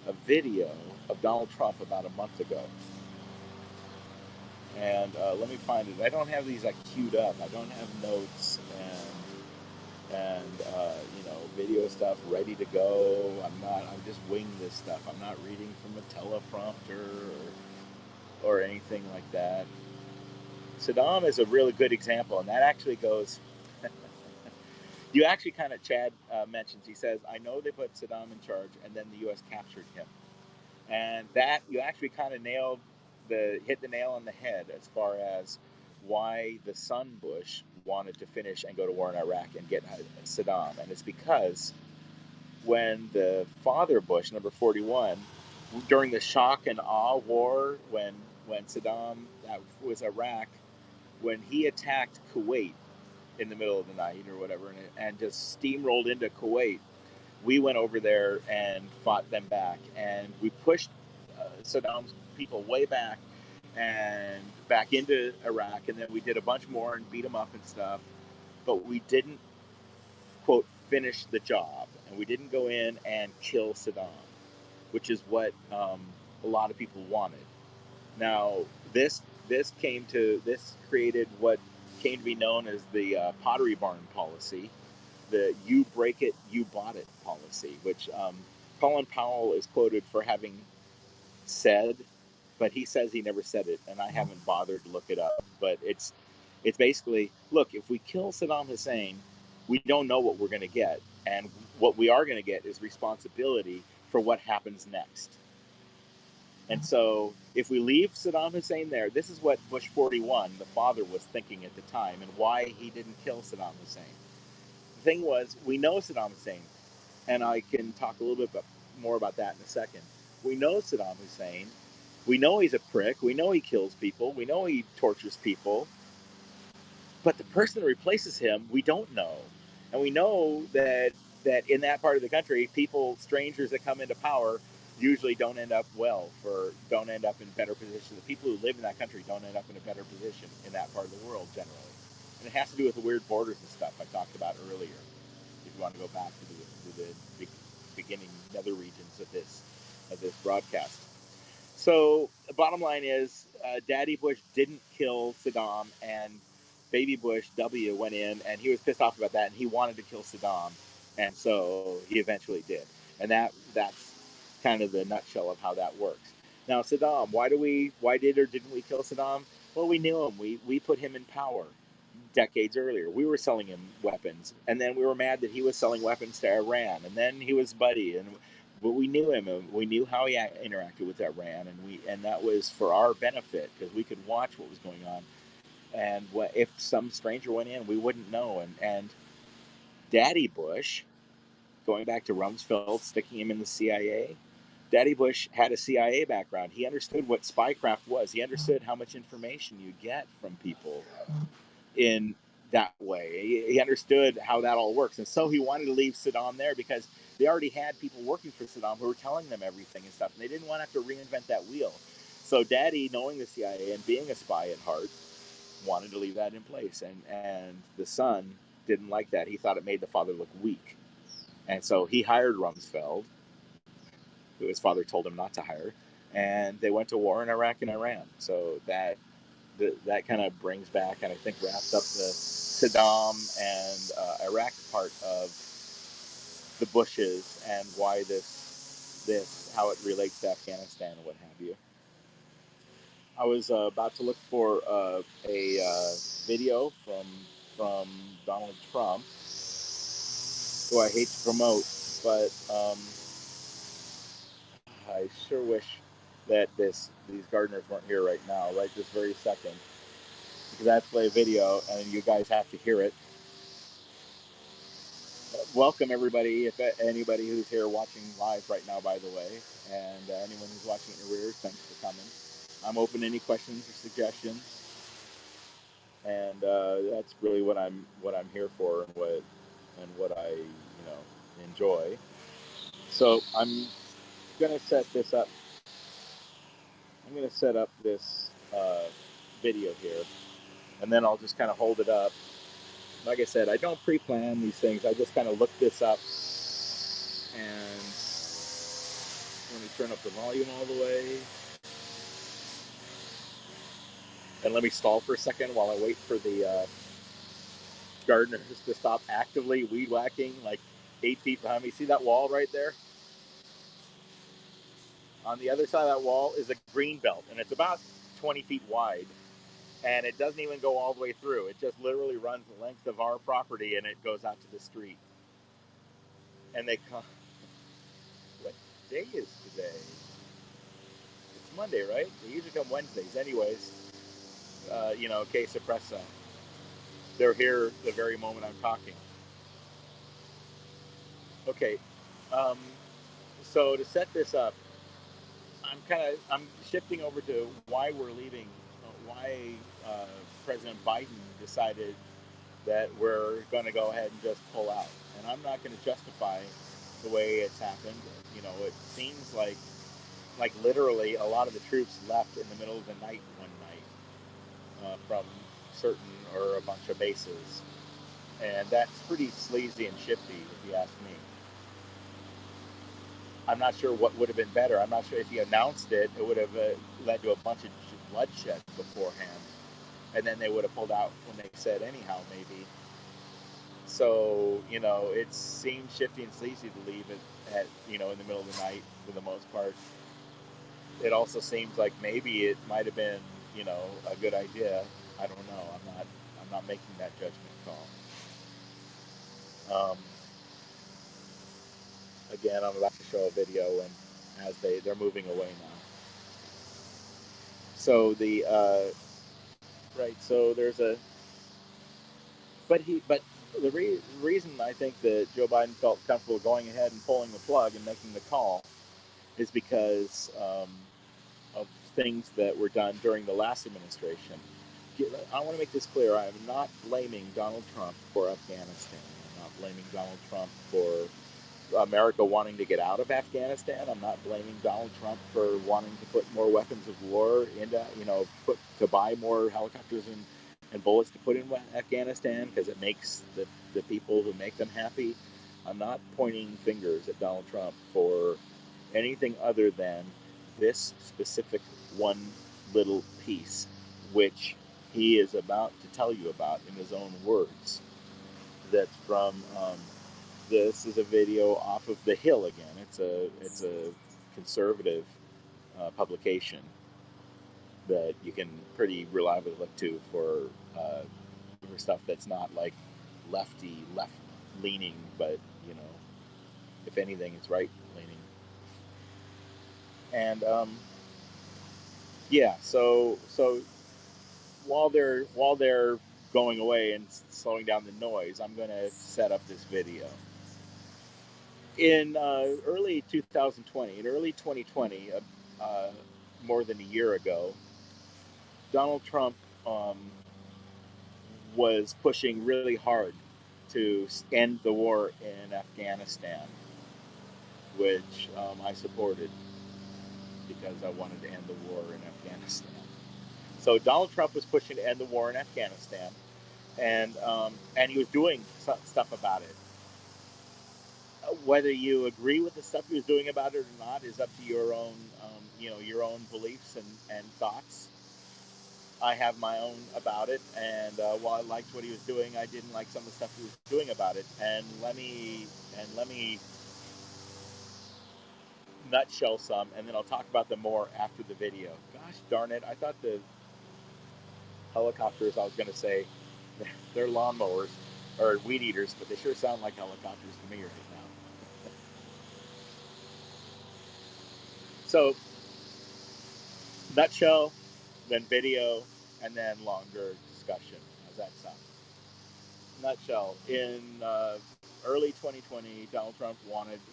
Speaker 1: a video of Donald Trump about a month ago. And let me find it. I don't have these queued up. I don't have notes and video stuff ready to go. I'm just winging this stuff. I'm not reading from a teleprompter or anything like that. Saddam is a really good example, and that actually goes. You actually kind of, Chad mentions, he says, I know they put Saddam in charge, and then the U.S. captured him. And that, you actually kind of hit the nail on the head as far as why the son Bush wanted to finish and go to war in Iraq and get Saddam. And it's because when the father Bush, number 41, during the shock and awe war, when Saddam, that was Iraq, when he attacked Kuwait in the middle of the night or whatever, and just steamrolled into Kuwait, we went over there and fought them back, and we pushed Saddam's people way back and back into Iraq, and then we did a bunch more and beat them up and stuff, but we didn't, quote, finish the job, and we didn't go in and kill Saddam, which is what a lot of people wanted. Now, this created what came to be known as the Pottery Barn policy, the "you break it, you bought it" policy, which Colin Powell is quoted for having said, but he says he never said it, and I haven't bothered to look it up. But it's basically, look, if we kill Saddam Hussein, we don't know what we're going to get, and what we are going to get is responsibility for what happens next. And so if we leave Saddam Hussein there, this is what Bush 41, the father, was thinking at the time, and why he didn't kill Saddam Hussein. The thing was, we know Saddam Hussein, and I can talk a little bit more about that in a second. We know Saddam Hussein. We know he's a prick. We know he kills people. We know he tortures people. But the person that replaces him, we don't know. And we know that in that part of the country, people, strangers that come into power, usually don't end up don't end up in better positions. The people who live in that country don't end up in a better position in that part of the world generally. And it has to do with the weird borders and stuff I talked about earlier. If you want to go back to the beginning nether regions of this broadcast. So the bottom line is, Daddy Bush didn't kill Saddam, and Baby Bush W went in, and he was pissed off about that, and he wanted to kill Saddam, and so he eventually did. And that's kind of the nutshell of how that works. Now, Saddam, why did or didn't we kill Saddam? Well, we knew him. We put him in power decades earlier. We were selling him weapons, and then we were mad that he was selling weapons to Iran, and then he was buddy, but we knew him, and we knew how he interacted with Iran, and that was for our benefit because we could watch what was going on. And if some stranger went in, we wouldn't know. And Daddy Bush, going back to Rumsfeld sticking him in the CIA, Daddy Bush had a CIA background. He understood what spycraft was. He understood how much information you get from people in that way. He understood how that all works. And so he wanted to leave Saddam there because they already had people working for Saddam who were telling them everything and stuff. And they didn't want to have to reinvent that wheel. So Daddy, knowing the CIA and being a spy at heart, wanted to leave that in place. And the son didn't like that. He thought it made the father look weak. And so he hired Rumsfeld, who his father told him not to hire. And they went to war in Iraq and Iran. So that kind of brings back and I think wraps up the Saddam and Iraq part of the Bushes and why this how it relates to Afghanistan and what have you. I was about to look for a video from Donald Trump, who I hate to promote, but I sure wish that these gardeners weren't here right now, right this very second, because I have to play a video and you guys have to hear it. Welcome everybody, if anybody who's here watching live right now, by the way, and anyone who's watching in arrears, thanks for coming. I'm open to any questions or suggestions, and that's really what I'm here for, and what I enjoy. So I'm gonna set this up. I'm gonna set up this video here, and then I'll just kind of hold it up. Like I said, I don't pre-plan these things. I just kind of look this up, and let me turn up the volume all the way. And let me stall for a second while I wait for the gardeners to stop actively weed whacking like 8 feet behind me. See that wall right there? On the other side of that wall is a green belt, and it's about 20 feet wide. And it doesn't even go all the way through. It just literally runs the length of our property, and it goes out to the street. And they come. What day is today? It's Monday, right? They usually come Wednesdays, anyways. Que Suppressa. They're here the very moment I'm talking. Okay, um, so to set this up, I'm shifting over to why we're leaving, why President Biden decided that we're going to go ahead and just pull out, and I'm not going to justify the way it's happened. It seems like literally a lot of the troops left in the middle of the night one night from certain or a bunch of bases, and that's pretty sleazy and shifty, if you ask me. I'm not sure what would have been better. I'm not sure if he announced it, it would have led to a bunch of bloodshed beforehand, and then they would have pulled out when they said anyhow, maybe. So, it seems shifty and sleazy to leave it at, in the middle of the night for the most part. It also seems like maybe it might have been, a good idea. I don't know. I'm not making that judgment call. Again, I'm about to show a video, and as they're moving away now. So right. So there's but The reason I think that Joe Biden felt comfortable going ahead and pulling the plug and making the call is because of things that were done during the last administration. I want to make this clear. I am not blaming Donald Trump for Afghanistan. I'm not blaming Donald Trump for America wanting to get out of Afghanistan. I'm not blaming Donald Trump for wanting to put more weapons of war into, to buy more helicopters and bullets to put in Afghanistan because it makes the people who make them happy. I'm not pointing fingers at Donald Trump for anything other than this specific one little piece, which he is about to tell you about in his own words. That's from this is a video off of The Hill again. It's a conservative publication that you can pretty reliably look to uh, for stuff that's not like left leaning, but if anything, it's right leaning. And yeah, so while they're going away and slowing down the noise, I'm going to set up this video. In early 2020, in early 2020, more than a year ago, Donald Trump um, was pushing really hard to end the war in Afghanistan, which I supported because I wanted to end the war in Afghanistan. So Donald Trump was pushing to end the war in Afghanistan, and he was doing stuff about it. Whether you agree with the stuff he was doing about it or not is up to your own, your own beliefs and thoughts. I have my own about it, and while I liked what he was doing, I didn't like some of the stuff he was doing about it. And let me nutshell some, and then I'll talk about them more after the video. Gosh darn it! I thought the helicopters I was going to say they're lawnmowers or weed eaters, but they sure sound like helicopters to me right now. So nutshell, then video, and then longer discussion. How's that sound? Nutshell, in early 2020, Donald Trump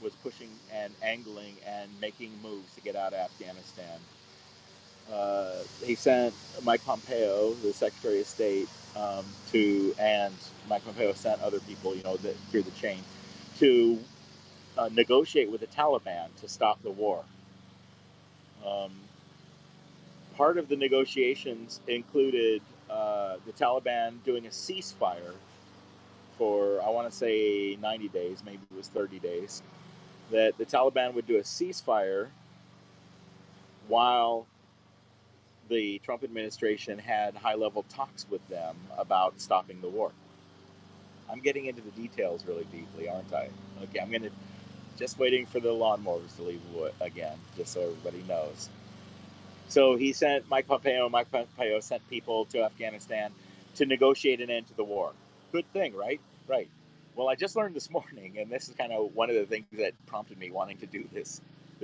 Speaker 1: was pushing and angling and making moves to get out of Afghanistan. He sent Mike Pompeo, the Secretary of State, and Mike Pompeo sent other people, through the chain, to negotiate with the Taliban to stop the war. Um, Part of the negotiations included the Taliban doing a ceasefire for, I want to say, 90 days, maybe it was 30 days, that the Taliban would do a ceasefire while the Trump administration had high-level talks with them about stopping the war. I'm getting into the details really deeply, aren't I? Okay, I'm just waiting for the lawnmowers to leave again, just so everybody knows. So he sent Mike Pompeo. Mike Pompeo sent people to Afghanistan to negotiate an end to the war. Good thing, right? Right. Well, I just learned this morning, and this is kind of one of the things that prompted me wanting to do this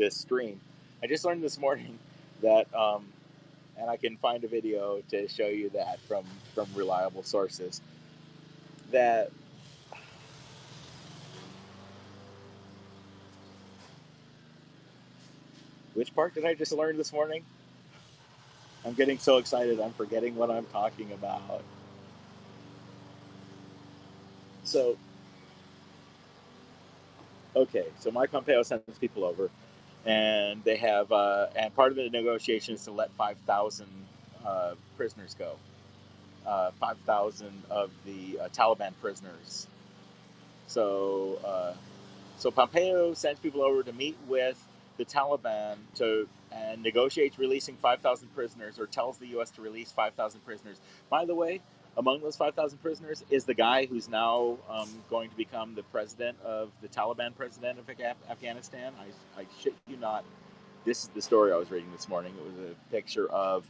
Speaker 1: stream. I just learned this morning that, and I can find a video to show you that from reliable sources, that which part did I just learn this morning? I'm getting so excited I'm forgetting what I'm talking about. So, okay, so Mike Pompeo sends people over, and they have, and part of the negotiation is to let 5,000 prisoners go. 5,000 of the Taliban prisoners. So, so Pompeo sends people over to meet with the Taliban and negotiates releasing 5,000 prisoners, or tells the U.S. to release 5,000 prisoners. By the way, among those 5,000 prisoners is the guy who's now going to become the president of the Taliban president of Afghanistan. I shit you not. This is the story I was reading this morning. It was a picture of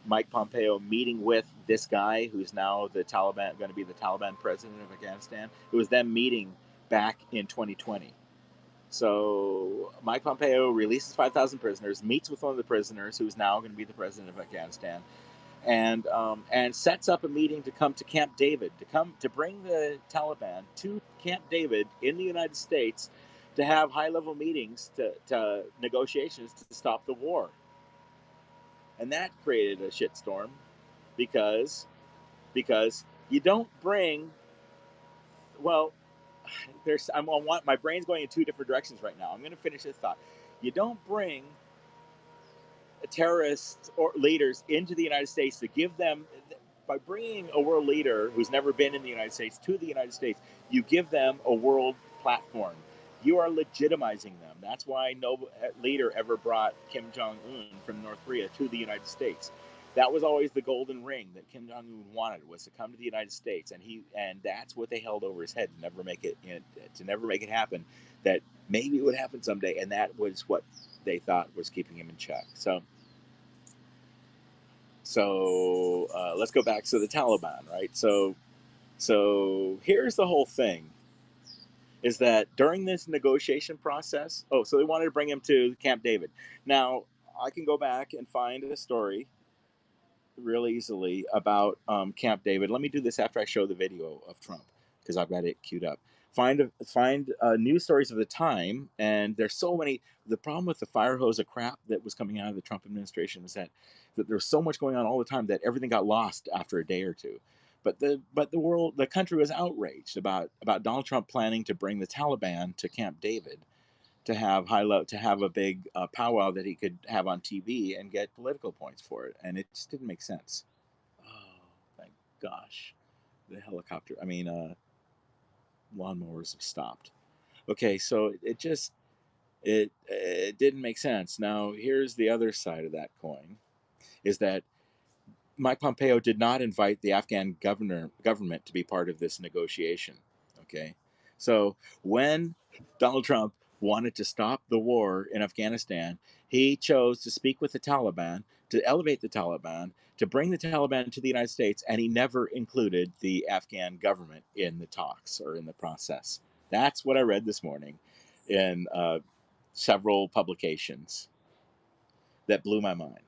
Speaker 1: Mike Pompeo meeting with this guy who's now going to be the Taliban president of Afghanistan. It was them meeting back in 2020. So Mike Pompeo releases 5,000 prisoners, meets with one of the prisoners who's now going to be the president of Afghanistan, and sets up a meeting to come to Camp David, to bring the Taliban to Camp David in the United States, to have high-level meetings, to negotiations to stop the war. And that created a shitstorm because you don't bring, well, my brain's going in two different directions right now. I'm going to finish this thought. You don't bring terrorists or leaders into the United States to give them, by bringing a world leader who's never been in the United States to the United States, you give them a world platform. You are legitimizing them. That's why no leader ever brought Kim Jong-un from North Korea to the United States. That was always the golden ring that Kim Jong-un wanted, was to come to the United States, and that's what they held over his head to never make it happen. That maybe it would happen someday, and that was what they thought was keeping him in check. So let's go back to the Taliban, right? So here's the whole thing: is that during this negotiation process, so they wanted to bring him to Camp David. Now I can go back and find a story real easily about Camp David. Let me do this after I show the video of Trump, because I've got it queued up. Find news stories of the time, and there's so many. The problem with the fire hose of crap that was coming out of the Trump administration was that there was so much going on all the time that everything got lost after a day or two. But the country was outraged about Donald Trump planning to bring the Taliban to Camp David, to have a big powwow that he could have on TV and get political points for it, and it just didn't make sense. Oh, thank gosh, the helicopter. Lawnmowers have stopped. Okay, so it didn't make sense. Now here's the other side of that coin: is that Mike Pompeo did not invite the Afghan government to be part of this negotiation. Okay, so when Donald Trump wanted to stop the war in Afghanistan, he chose to speak with the Taliban, to elevate the Taliban, to bring the Taliban to the United States, and he never included the Afghan government in the talks or in the process. That's what I read this morning in several publications. That blew my mind.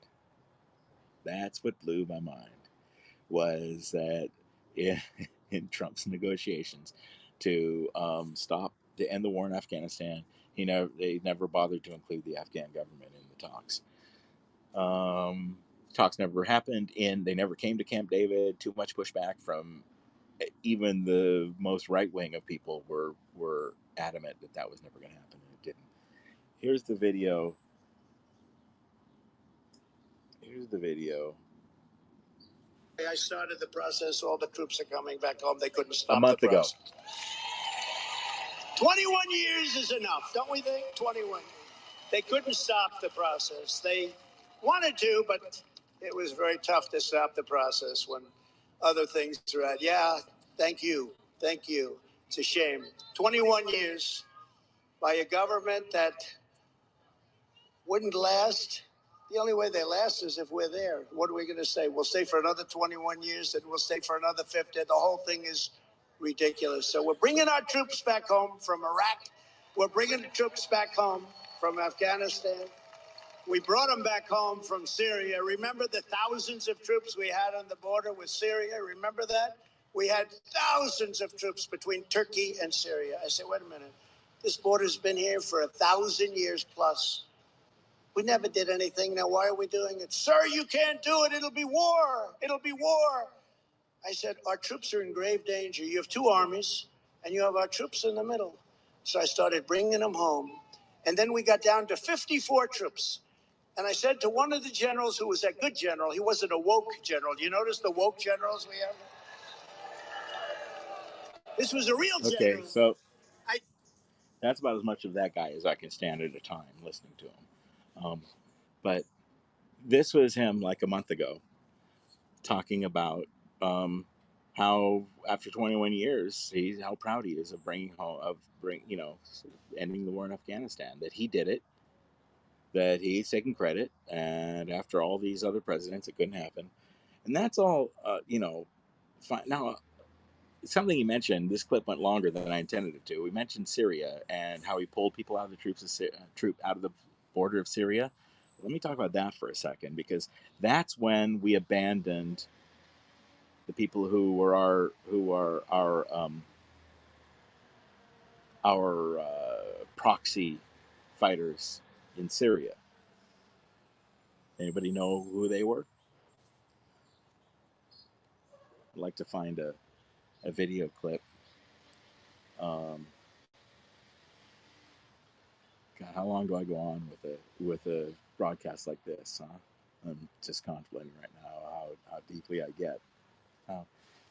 Speaker 1: That's what blew my mind. Was that in, in Trump's negotiations to to end the war in Afghanistan, they never bothered to include the Afghan government in the talks. Talks never happened, and they never came to Camp David. Too much pushback from even the most right wing of people were adamant that was never going to happen, and it didn't. Here's the video.
Speaker 2: I started the process. All the troops are coming back home. They couldn't stop the process.
Speaker 1: A month ago.
Speaker 2: 21 years is enough, don't we think? 21. They couldn't stop the process. They wanted to, but it was very tough to stop the process when other things were at. Yeah, thank you. Thank you. It's a shame. 21 years by a government that wouldn't last. The only way they last is if we're there. What are we going to say? We'll stay for another 21 years, then we'll stay for another 50. The whole thing is ridiculous. So we're bringing our troops back home from Iraq. We're bringing the troops back home from Afghanistan. We brought them back home from Syria. Remember the thousands of troops we had on the border with Syria? Remember that? We had thousands of troops between Turkey and Syria. I said, wait a minute. This border's been here for 1,000 years plus. We never did anything. Now, why are we doing it? Sir, you can't do it. It'll be war. It'll be war. I said, our troops are in grave danger. You have two armies, and you have our troops in the middle. So I started bringing them home. And then we got down to 54 troops. And I said to one of the generals, who was a good general, he wasn't a woke general. Do you notice the woke generals we have? This was a real general.
Speaker 1: Okay, so that's about as much of that guy as I can stand at a time listening to him. But this was him like a month ago, talking about how after 21 years, how proud he is of ending the war in Afghanistan. That he did it, that he's taking credit, and after all these other presidents, it couldn't happen. And that's all, fine. Now, something he mentioned, this clip went longer than I intended it to. We mentioned Syria and how he pulled people out of the out of the border of Syria. Let me talk about that for a second, because that's when we abandoned the people who are our proxy fighters in Syria. Anybody know who they were? I'd like to find a video clip. Um, God, how long do I go on with a broadcast like this? Huh? I'm just contemplating right now how deeply I get, how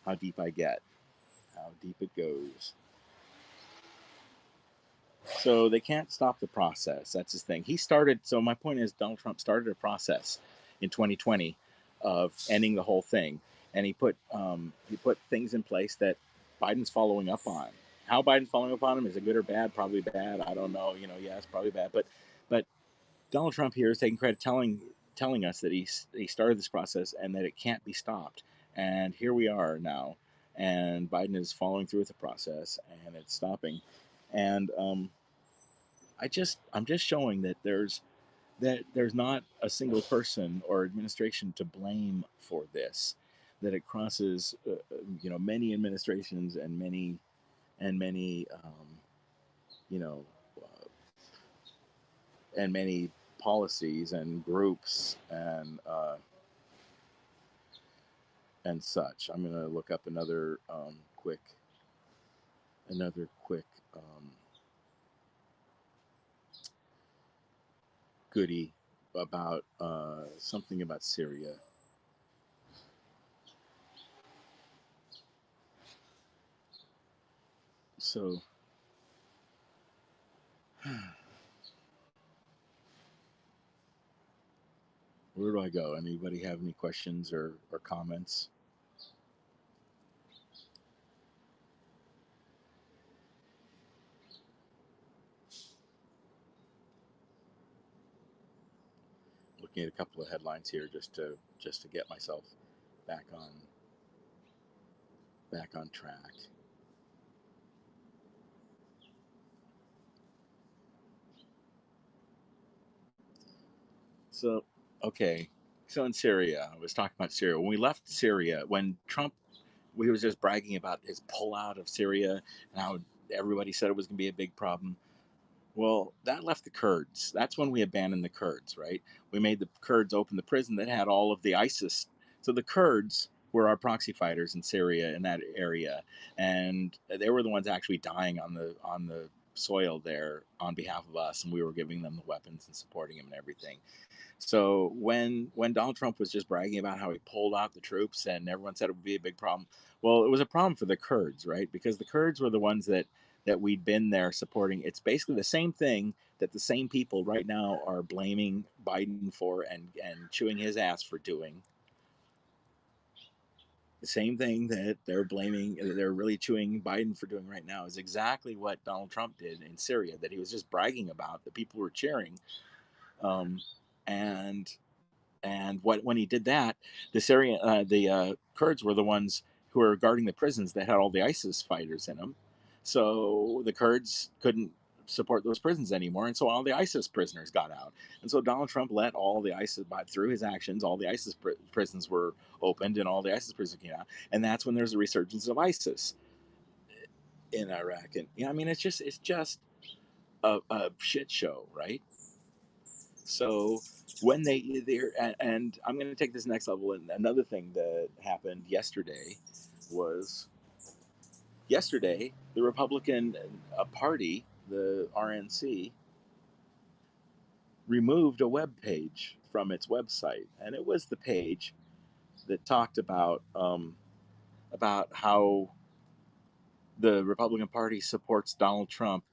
Speaker 1: how deep I get, how deep it goes. So they can't stop the process. That's his thing. He started. So my point is, Donald Trump started a process in 2020 of ending the whole thing, and he put things in place that Biden's following up on. How Biden's following up on him, is it good or bad? Probably bad. I don't know. Yes, probably bad. But Donald Trump here is taking credit, telling us that he started this process and that it can't be stopped. And here we are now, and Biden is following through with the process, and it's stopping. And I'm just showing that there's not a single person or administration to blame for this. That it crosses many administrations and many you know and many policies and groups and such. I'm gonna look up another quick goodie about something about Syria. So where do I go? Anybody have any questions or comments? Looking at a couple of headlines here just to get myself back on track. So okay, so in Syria, I was talking about Syria. When we left Syria, when Trump, we was just bragging about his pullout of Syria and how everybody said it was going to be a big problem. Well, that left the Kurds. That's when we abandoned the Kurds, right? We made the Kurds open the prison that had all of the ISIS. So the Kurds were our proxy fighters in Syria in that area, and they were the ones actually dying on the soil there on behalf of us, and we were giving them the weapons and supporting them and everything. So when Donald Trump was just bragging about how he pulled out the troops and everyone said it would be a big problem, well, it was a problem for the Kurds, right? Because the Kurds were the ones that we'd been there supporting. It's basically the same thing that the same people right now are blaming Biden for and chewing his ass for doing. The same thing that they're really chewing Biden for doing right now is exactly what Donald Trump did in Syria, that he was just bragging about, that people were cheering. Um, and when he did that, the Kurds were the ones who were guarding the prisons that had all the ISIS fighters in them. So the Kurds couldn't support those prisons anymore, and so all the ISIS prisoners got out. And so Donald Trump let all the ISIS, through his actions, all the ISIS prisons were opened, and all the ISIS prisoners came out. And that's when there's a resurgence of ISIS in Iraq. And I mean, it's just a shit show, right? So when they're and I'm going to take this next level. And another thing that happened was yesterday the Republican Party, the RNC, removed a web page from its website, and it was the page that talked about how the Republican Party supports Donald Trump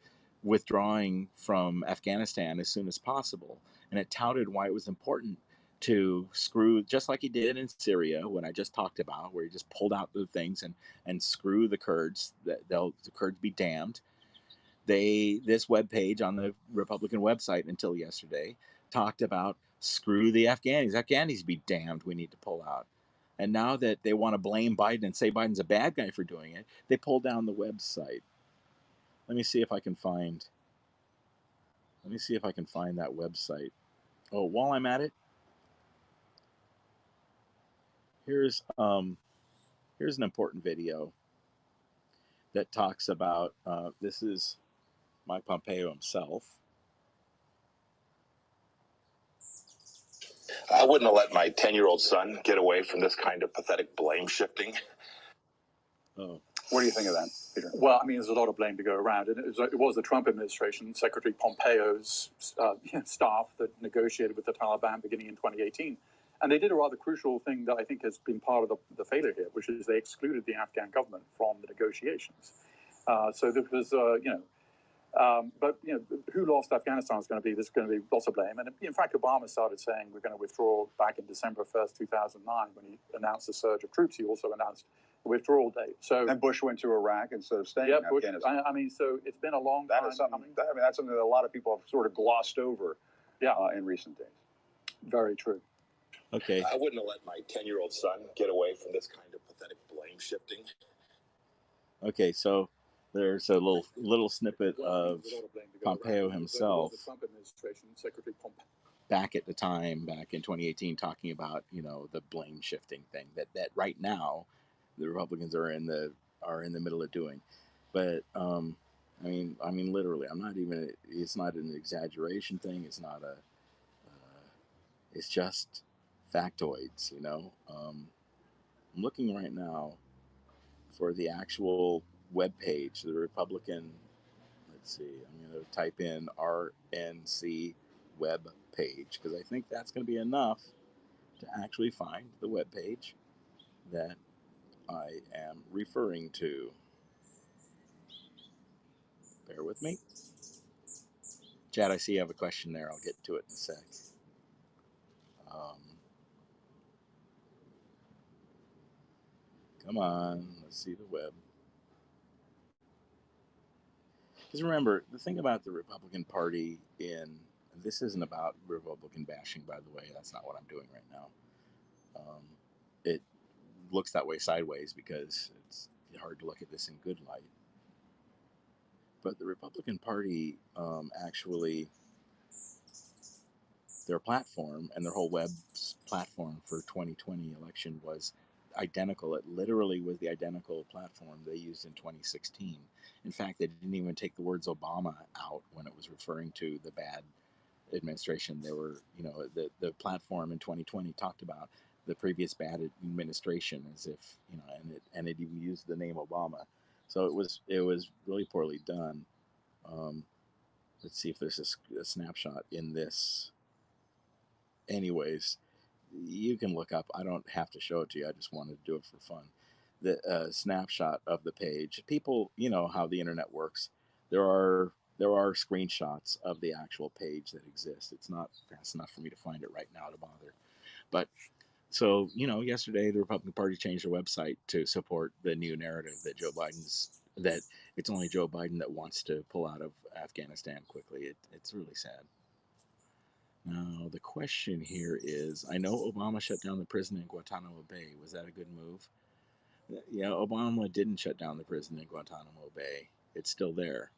Speaker 1: withdrawing from Afghanistan as soon as possible. And it touted why it was important to screw, just like he did in Syria, when I just talked about, where he just pulled out the things and screw the Kurds, that the Kurds be damned. This webpage on the Republican website until yesterday talked about screw the Afghanis be damned, we need to pull out. And now that they want to blame Biden and say Biden's a bad guy for doing it, they pulled down the website. Let me see if I can find that website. Oh, while I'm at it, here's here's an important video that talks about this is Mike Pompeo himself.
Speaker 3: I wouldn't have let my 10-year-old son get away from this kind of pathetic blame shifting.
Speaker 1: Oh,
Speaker 4: What do you think of that, Peter? Well, I mean, there's a lot of blame to go around. It was the Trump administration, Secretary Pompeo's staff that negotiated with the Taliban beginning in 2018. And they did a rather crucial thing that I think has been part of the failure here, which is they excluded the Afghan government from the negotiations. So there was, but who lost Afghanistan is going to be, there's going to be lots of blame. And in fact, Obama started saying we're going to withdraw back in December 1st, 2009, when he announced the surge of troops. He also announced the withdrawal date. So
Speaker 5: and Bush went to Iraq instead of staying in Afghanistan.
Speaker 4: I mean, so it's been a long time.
Speaker 5: That's something that a lot of people have sort of glossed over in recent days.
Speaker 4: Very true.
Speaker 1: okay.
Speaker 3: I wouldn't have let my 10-year-old son get away from this kind of pathetic blame shifting.
Speaker 1: Okay, so there's a little snippet of Pompeo himself back at the time, back in 2018, talking about the blame shifting thing that right now the Republicans are in the middle of doing. But I mean literally, it's not an exaggeration thing. It's not a it's just factoids. I'm looking right now for the actual web page, the Republican. Let's see. I'm going to type in RNC web page because I think that's going to be enough to actually find the web page that I am referring to. Bear with me. Chad, I see you have a question there. I'll get to it in a sec. Come on, let's see the web. Because remember, the thing about the Republican Party this isn't about Republican bashing, by the way. That's not what I'm doing right now. It looks that way sideways because it's hard to look at this in good light. But the Republican Party actually, their platform and their whole web platform for 2020 election was identical. It literally was the identical platform they used in 2016. In fact, they didn't even take the words Obama out when it was referring to the bad administration. They were, the platform in 2020 talked about the previous bad administration as if, and it even used the name Obama. So it was really poorly done. Let's see if there's a snapshot in this. Anyways, you can look up. I don't have to show it to you. I just wanted to do it for fun. The snapshot of the page. People, how the internet works. There are screenshots of the actual page that exists. It's not fast enough for me to find it right now to bother. But so, yesterday the Republican Party changed their website to support the new narrative that that it's only Joe Biden that wants to pull out of Afghanistan quickly. It's really sad. Now, the question here is, I know Obama shut down the prison in Guantanamo Bay. Was that a good move? Yeah, Obama didn't shut down the prison in Guantanamo Bay. It's still there.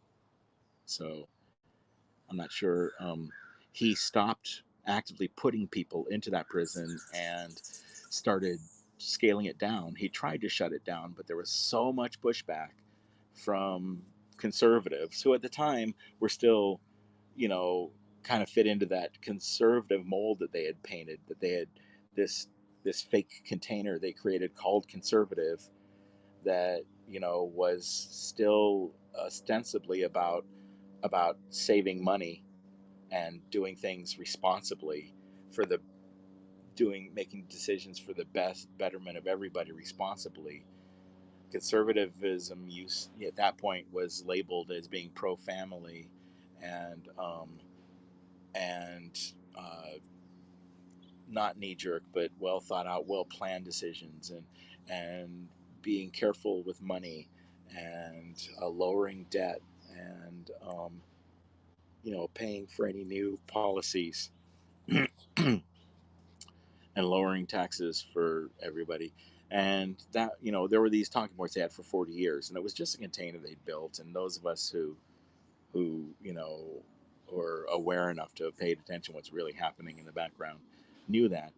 Speaker 1: So I'm not sure. He stopped actively putting people into that prison and started scaling it down. He tried to shut it down, but there was so much pushback from conservatives who at the time were still, kind of fit into that conservative mold that they had painted, that they had this fake container they created called conservative that, was still ostensibly about saving money and doing things responsibly for making decisions for the betterment of everybody responsibly. Conservatism at that point was labeled as being pro-family and not knee-jerk, but well thought out, well planned decisions, and being careful with money and lowering debt and paying for any new policies and lowering taxes for everybody. And that, there were these talking points they had for 40 years, and it was just a container they'd built. And those of us who or aware enough to have paid attention to what's really happening in the background knew that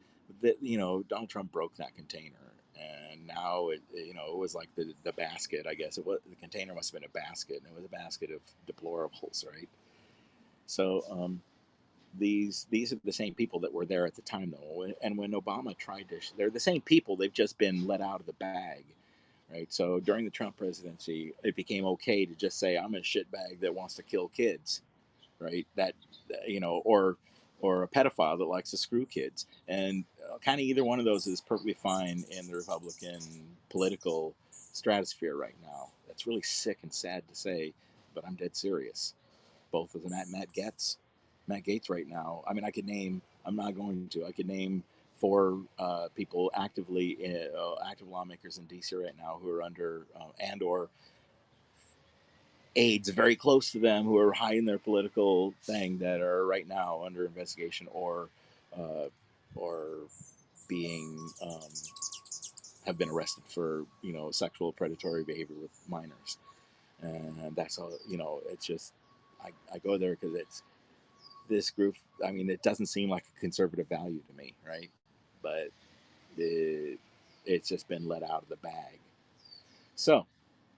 Speaker 1: Donald Trump broke that container, and now it was like the basket. I guess it was the container must have been a basket, and it was a basket of deplorables, right? So these are the same people that were there at the time, though, and when Obama tried to, they're the same people. They've just been let out of the bag, right? So during the Trump presidency, it became okay to just say, I'm a shitbag that wants to kill kids, right? That, or a pedophile that likes to screw kids. And kind of either one of those is perfectly fine in the Republican political stratosphere right now. That's really sick and sad to say, but I'm dead serious. Both of them at Matt Gaetz right now. I mean, I could name, I'm not going to, I could name four people active lawmakers in DC right now who are under and or aides very close to them who are high in their political thing that are right now under investigation uh, or being have been arrested for sexual predatory behavior with minors. And that's all. It's just I go there because it's this group. I mean, it doesn't seem like a conservative value to me, right? But it's just been let out of the bag. So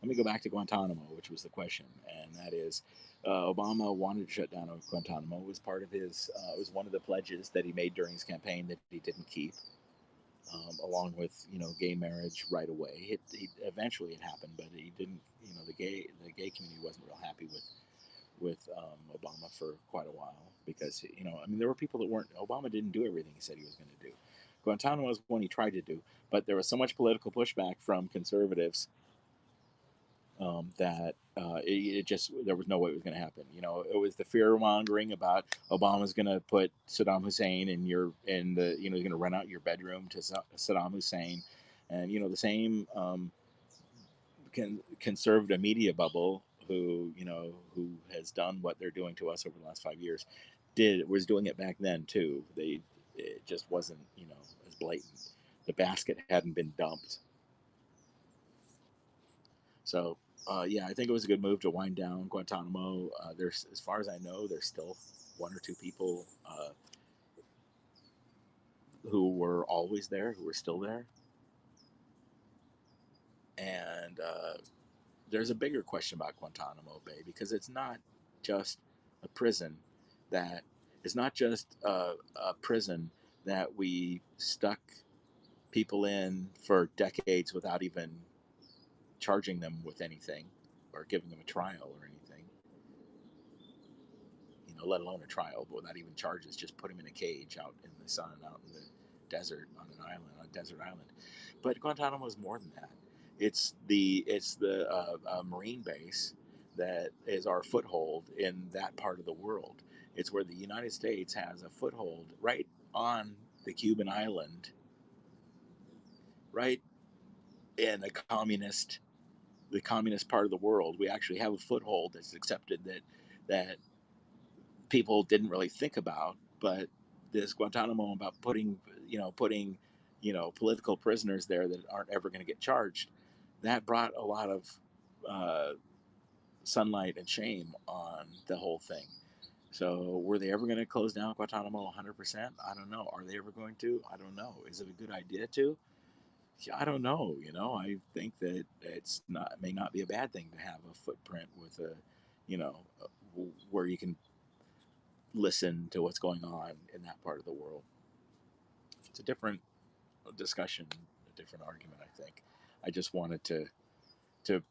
Speaker 1: let me go back to Guantanamo, which was the question, and that is, Obama wanted to shut down Guantanamo. It was part of his. It was one of the pledges that he made during his campaign that he didn't keep, along with gay marriage right away. Eventually it happened, but he didn't. The gay community wasn't real happy with Obama for quite a while because I mean there were people that weren't. Obama didn't do everything he said he was going to do. Guantanamo was one he tried to do, but there was so much political pushback from conservatives that it just there was no way it was going to happen. It was the fear mongering about Obama's going to put Saddam Hussein in the he's going to rent out your bedroom to Saddam Hussein, and the same conservative media bubble who has done what they're doing to us over the last 5 years was doing it back then too. It just wasn't as blatant. The basket hadn't been dumped. So, yeah, I think it was a good move to wind down Guantanamo. There's, as far as I know, there's still one or two people who were always there, who are still there. And there's a bigger question about Guantanamo Bay because it's not just a prison that it's not just a prison that we stuck people in for decades without even charging them with anything or giving them a trial or anything. Let alone a trial, but without even charges, just put him in a cage out in the sun, out in the desert, on a desert island. But Guantanamo is more than that. It's the Marine base that is our foothold in that part of the world. It's where the United States has a foothold right on the Cuban island, right in the communist part of the world. We actually have a foothold that's accepted that people didn't really think about, but this Guantanamo about putting political prisoners there that aren't ever going to get charged, that brought a lot of uh, sunlight and shame on the whole thing. So were they ever going to close down Guantanamo 100%? I don't know. Are they ever going to? I don't know. Is it a good idea to? I don't know. I think that it may not be a bad thing to have a footprint with you know, where you can listen to what's going on in that part of the world. It's a different discussion, a different argument, I think. I just wanted to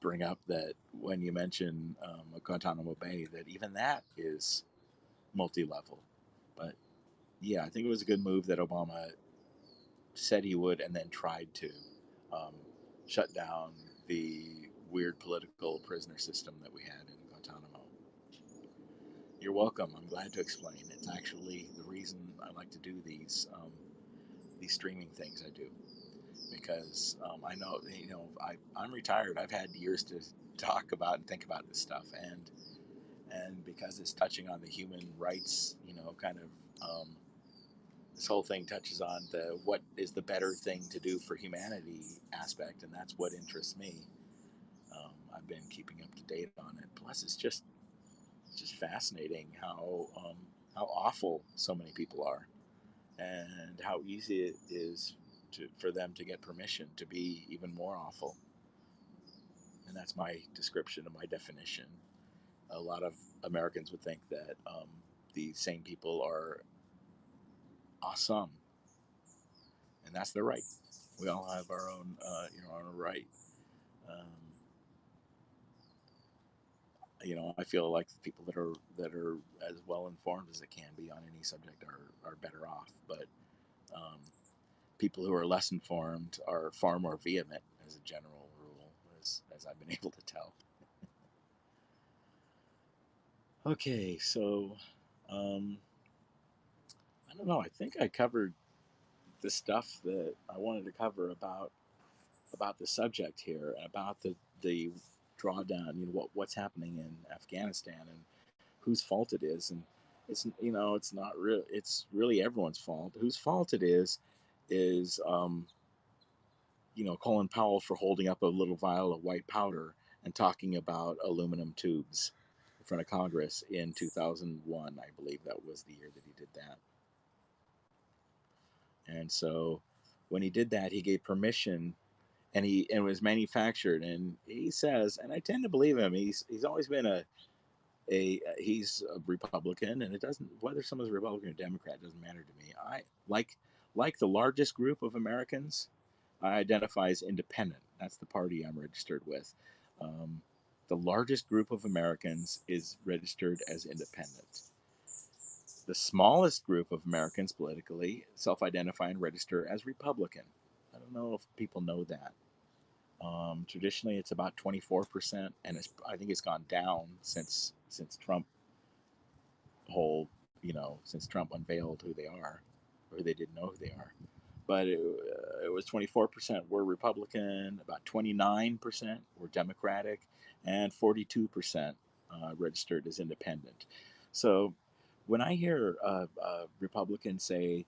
Speaker 1: bring up that when you mention Guantanamo Bay, that even that is multi-level. But yeah, I think it was a good move that Obama said he would and then tried to um, shut down the weird political prisoner system that we had in Guantanamo. You're welcome. I'm glad to explain. It's actually the reason I like to do these streaming things I do because I know I'm retired. I've had years to talk about and think about this stuff, and because it's touching on the human rights, kind of this whole thing touches on the what is the better thing to do for humanity aspect, and that's what interests me. I've been keeping up to date on it. Plus, it's just it's just fascinating how awful so many people are, and how easy it is for them to get permission to be even more awful. And that's my description of my definition. A lot of Americans would think that these same people are awesome, and that's their right. We all have our own, our right. Um, I feel like the people that are as well informed as they can be on any subject are better off. But um, people who are less informed are far more vehement, as a general rule, as I've been able to tell. Okay, so um, I don't know. I think I covered the stuff that I wanted to cover about the subject here, about the drawdown. What's happening in Afghanistan and whose fault it is, and it's not real. It's really everyone's fault. Whose fault it is Colin Powell for holding up a little vial of white powder and talking about aluminum tubes in front of Congress in 2001. I believe that was the year that he did that. And so when he did that, he gave permission, and it was manufactured. And he says, and I tend to believe him. He's always been he's a Republican, and it doesn't, whether someone's a Republican or Democrat doesn't matter to me. I like the largest group of Americans. I identify as independent. That's the party I'm registered with. Um, the largest group of Americans is registered as independent. The smallest group of Americans politically self-identify and register as Republican. I don't know if people know that. Traditionally, it's about 24%, and I think it's gone down since Trump since Trump unveiled who they are, or they didn't know who they are. But it was 24% were Republican, about 29% were Democratic, and 42% registered as independent. So when I hear Republicans say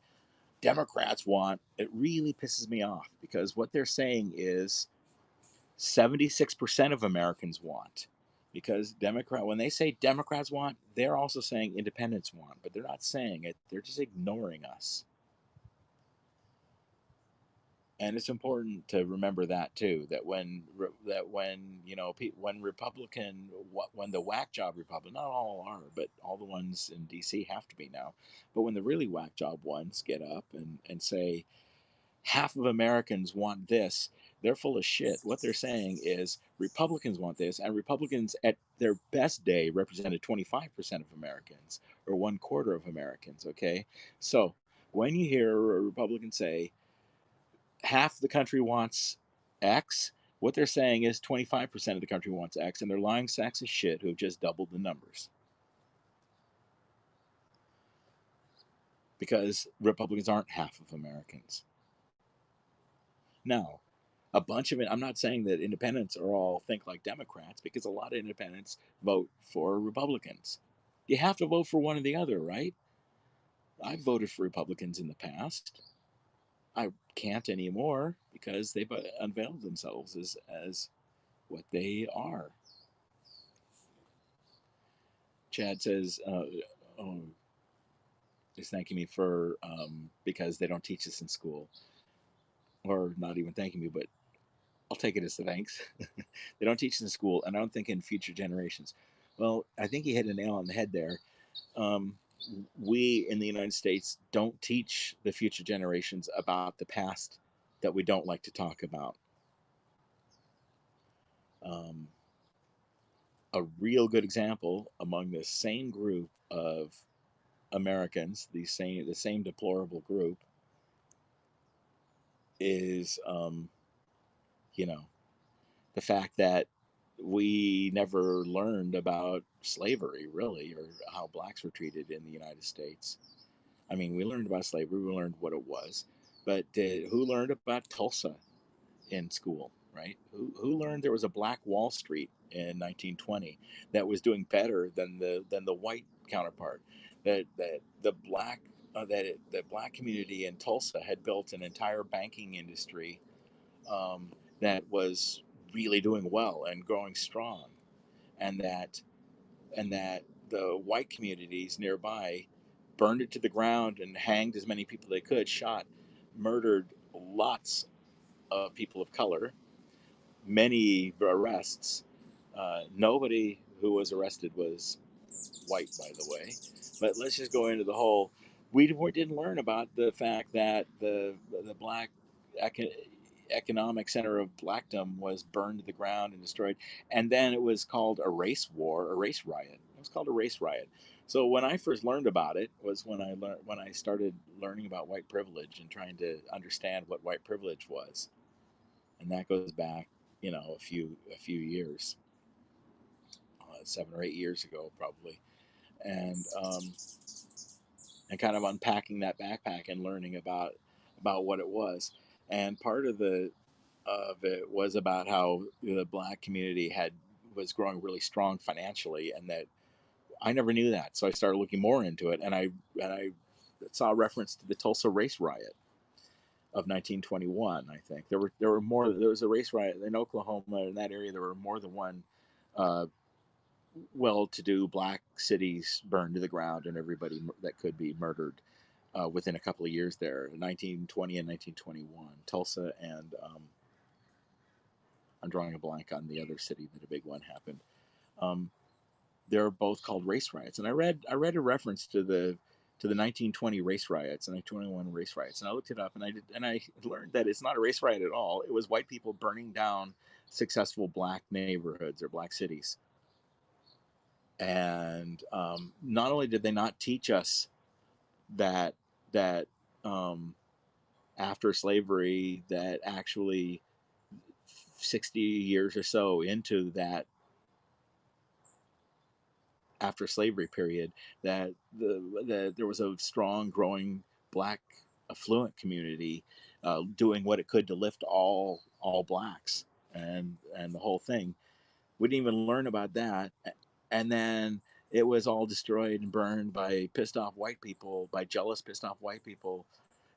Speaker 1: Democrats want, it really pisses me off, because what they're saying is 76% of Americans want. Because when they say Democrats want, they're also saying independents want, but they're not saying it. They're just ignoring us. And it's important to remember that too. When Republican, when the whack job Republican, not all are, but all the ones in D.C. have to be now. But when the really whack job ones get up and say half of Americans want this, they're full of shit. What they're saying is Republicans want this, and Republicans at their best day represented 25% of Americans, or one quarter of Americans. Okay, so when you hear a Republican say half the country wants X, what they're saying is 25% of the country wants X, and they're lying sacks of shit who have just doubled the numbers. Because Republicans aren't half of Americans. Now, a bunch of it, I'm not saying that independents are all think like Democrats, because a lot of independents vote for Republicans. You have to vote for one or the other, right? I've voted for Republicans in the past. I can't anymore because they've unveiled themselves as what they are. Chad says, is thanking me for because they don't teach this in school, or not even thanking me, but I'll take it as the thanks. They don't teach this in school, and I don't think in future generations. Well, I think he hit a nail on the head there. Um, we in the United States don't teach the future generations about the past that we don't like to talk about. Um, a real good example among the same group of Americans, the same deplorable group, is the fact that we never learned about slavery, really, or how blacks were treated in the United States. I mean, we learned about slavery, we learned what it was, but who learned about Tulsa in school, right? Who learned there was a Black Wall Street in 1920 that was doing better than the white counterpart? That the black community in Tulsa had built an entire banking industry that was really doing well and growing strong, and that the white communities nearby, burned it to the ground and hanged as many people they could, shot, murdered lots of people of color, many arrests. Nobody who was arrested was white, by the way. But let's just go into the whole. We didn't learn about the fact that the black economic center of blackdom was burned to the ground and destroyed, and then it was called a race war, a race riot. It was called a race riot. So when I first learned about it was when I started learning about white privilege and trying to understand what white privilege was, and that goes back, a few years, 7 or 8 years ago, probably, and and kind of unpacking that backpack and learning about what it was. And part of it was about how the black community was growing really strong financially, and that I never knew that. So I started looking more into it, and I saw a reference to the Tulsa race riot of 1921. I think there were more. There was a race riot in Oklahoma, in that area. There were more than one uh, well-to-do black cities burned to the ground, and everybody that could be murdered within a couple of years there, 1920 and 1921. Tulsa and I'm drawing a blank on the other city that a big one happened. Um, they're both called race riots, and I read a reference to the 1920 race riots and 1921 race riots, and I looked it up, and I learned that it's not a race riot at all. It was white people burning down successful black neighborhoods or black cities. And not only did they not teach us that that um, after slavery, that actually 60 years or so into that after slavery period, that there was a strong growing black affluent community doing what it could to lift all blacks, and the whole thing. We didn't even learn about that. And then it was all destroyed and burned by pissed off white people, by jealous, pissed off white people.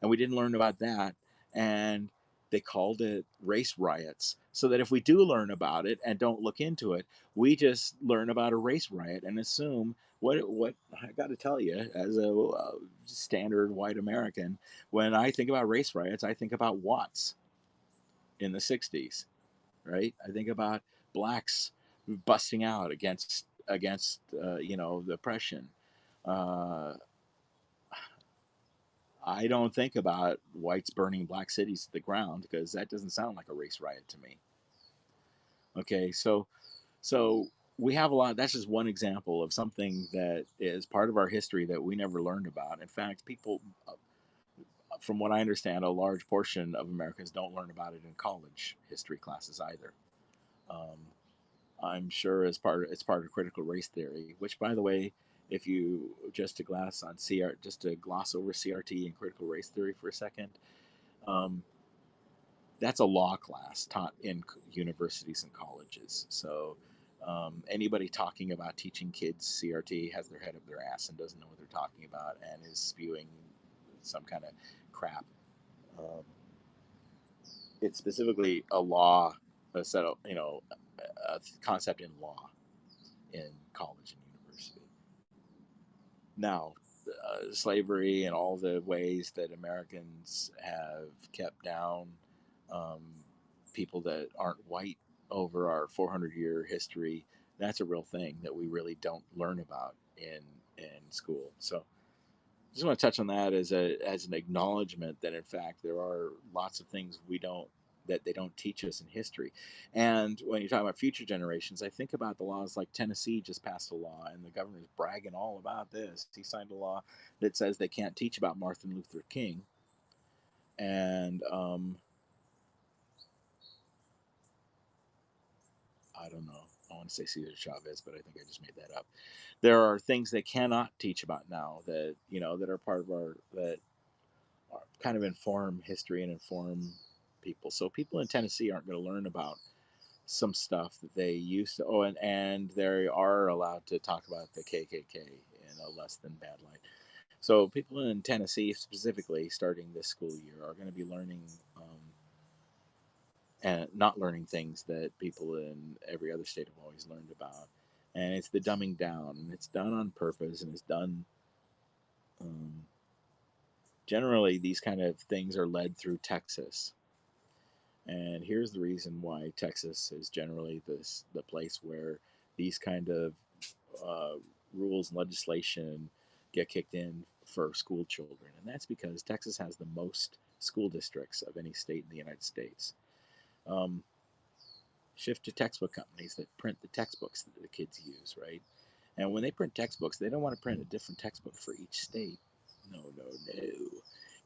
Speaker 1: And we didn't learn about that. And they called it race riots. So that if we do learn about it and don't look into it, we just learn about a race riot and assume what I got to tell you, as a standard white American, when I think about race riots, I think about Watts in the 60s, right? I think about blacks busting out against the oppression. Uh, I don't think about whites burning black cities to the ground, because that doesn't sound like a race riot to me. Okay, so we have a lot. That's just one example of something that is part of our history that we never learned about. In fact, people, from what I understand, a large portion of Americans don't learn about it in college history classes either. Um, I'm sure it's part of critical race theory, which, by the way, if you just to gloss over CRT and critical race theory for a second, um, that's a law class taught in universities and colleges. So anybody talking about teaching kids CRT has their head up their ass and doesn't know what they're talking about and is spewing some kind of crap. Um, it's specifically a law, a set of, a concept in law in college and university. Now, slavery and all the ways that Americans have kept down um, people that aren't white over our 400-year history, that's a real thing that we really don't learn about in school. So I just want to touch on that as an acknowledgement that, in fact, there are lots of things that they don't teach us in history. And when you talk about future generations, I think about the laws, like Tennessee just passed a law, and the governor's bragging all about this. He signed a law that says they can't teach about Martin Luther King. And I don't know. I want to say Cesar Chavez, but I think I just made that up. There are things they cannot teach about now that are part of that kind of inform history and inform people. So people in Tennessee aren't going to learn about some stuff that they used to. Oh, and they are allowed to talk about the KKK in a less than bad light. So people in Tennessee specifically, starting this school year, are going to be learning and not learning things that people in every other state have always learned about. And it's the dumbing down, and it's done on purpose, and it's done. Um, Generally, these kind of things are led through Texas, and here's the reason why Texas is generally the place where these kind of uh, rules and legislation get kicked in for school children, and that's because Texas has the most school districts of any state in the United States. Um, Shift to textbook companies that print the textbooks that the kids use, right? And when they print textbooks, they don't want to print a different textbook for each state. No, no, no.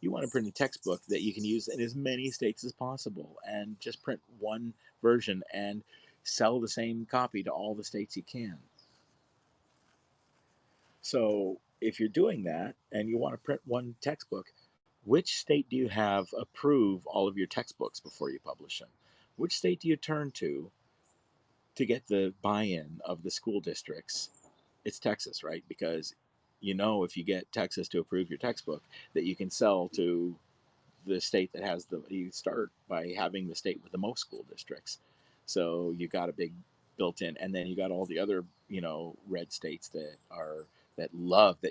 Speaker 1: You want to print a textbook that you can use in as many states as possible and just print one version and sell the same copy to all the states you can. So if you're doing that and you want to print one textbook, which state do you have approve all of your textbooks before you publish them? Which state do you turn to get the buy-in of the school districts? It's Texas, right? Because if you get Texas to approve your textbook, that you can sell to the state that has you start by having the state with the most school districts. So you got a big built in, and then you got all the other, red states that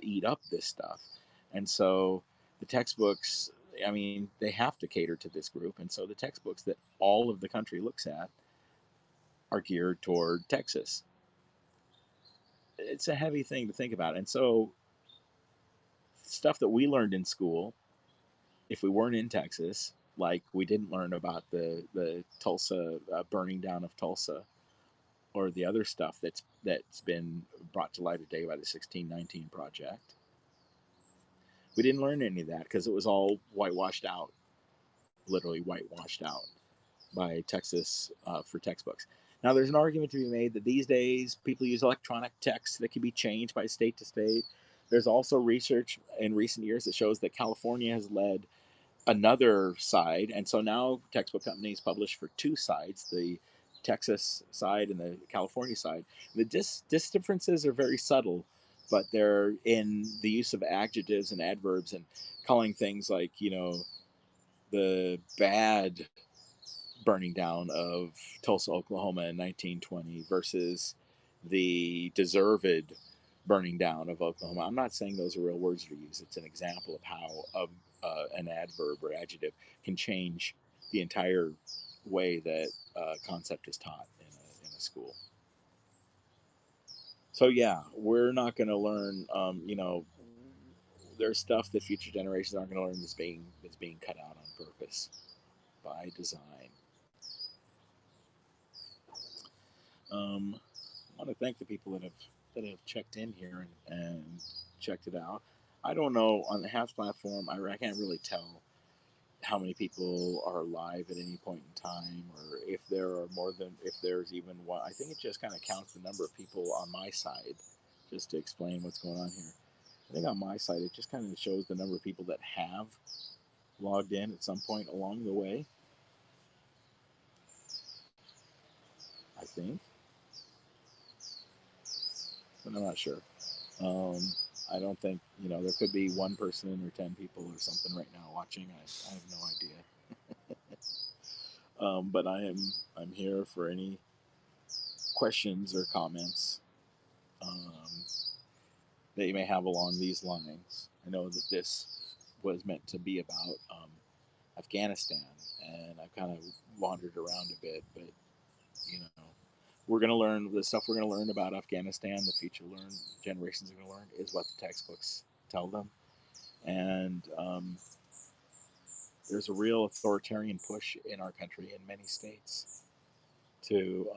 Speaker 1: eat up this stuff. And so the textbooks, I mean, they have to cater to this group. And so the textbooks that all of the country looks at are geared toward Texas. It's a heavy thing to think about. And so stuff that we learned in school, if we weren't in Texas, like we didn't learn about the Tulsa burning down of Tulsa, or the other stuff that's been brought to light today by the 1619 Project. We didn't learn any of that because it was all whitewashed out, literally whitewashed out by Texas for textbooks. Now, there's an argument to be made that these days people use electronic text that can be changed by state to state. There's also research in recent years that shows that California has led another side, and so now textbook companies publish for two sides, the Texas side and the California side. The differences are very subtle, but they're in the use of adjectives and adverbs and calling things like, the bad burning down of Tulsa, Oklahoma in 1920 versus the deserved burning down of Oklahoma. I'm not saying those are real words to use. It's an example of how an adverb or adjective can change the entire way that concept is taught in a school. So yeah, we're not going to learn. There's stuff that future generations aren't going to learn that's being cut out on purpose by design. I want to thank the people that have checked in here and checked it out. I don't know on the Half platform. I can't really tell how many people are live at any point in time, or if there are if there's even one. I think it just kind of counts the number of people on my side, just to explain what's going on here. I think on my side, it just kind of shows the number of people that have logged in at some point along the way. I think, but I'm not sure. Um, I don't think, there could be one person or 10 people or something right now watching. I have no idea. But I'm here for any questions or comments um, that you may have along these lines. I know that this was meant to be about Afghanistan, and I've kind of wandered around a bit, but you know, we're going to learn the stuff we're going to learn about Afghanistan. The future generations are going to learn is what the textbooks tell them, and there's a real authoritarian push in our country in many states to,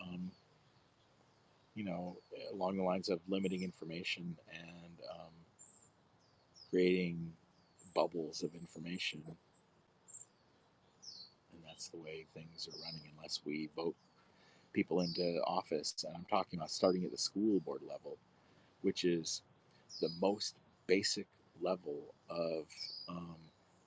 Speaker 1: along the lines of limiting information and creating bubbles of information. And that's the way things are running unless we vote people into office. And I'm talking about starting at the school board level, which is the most basic level um,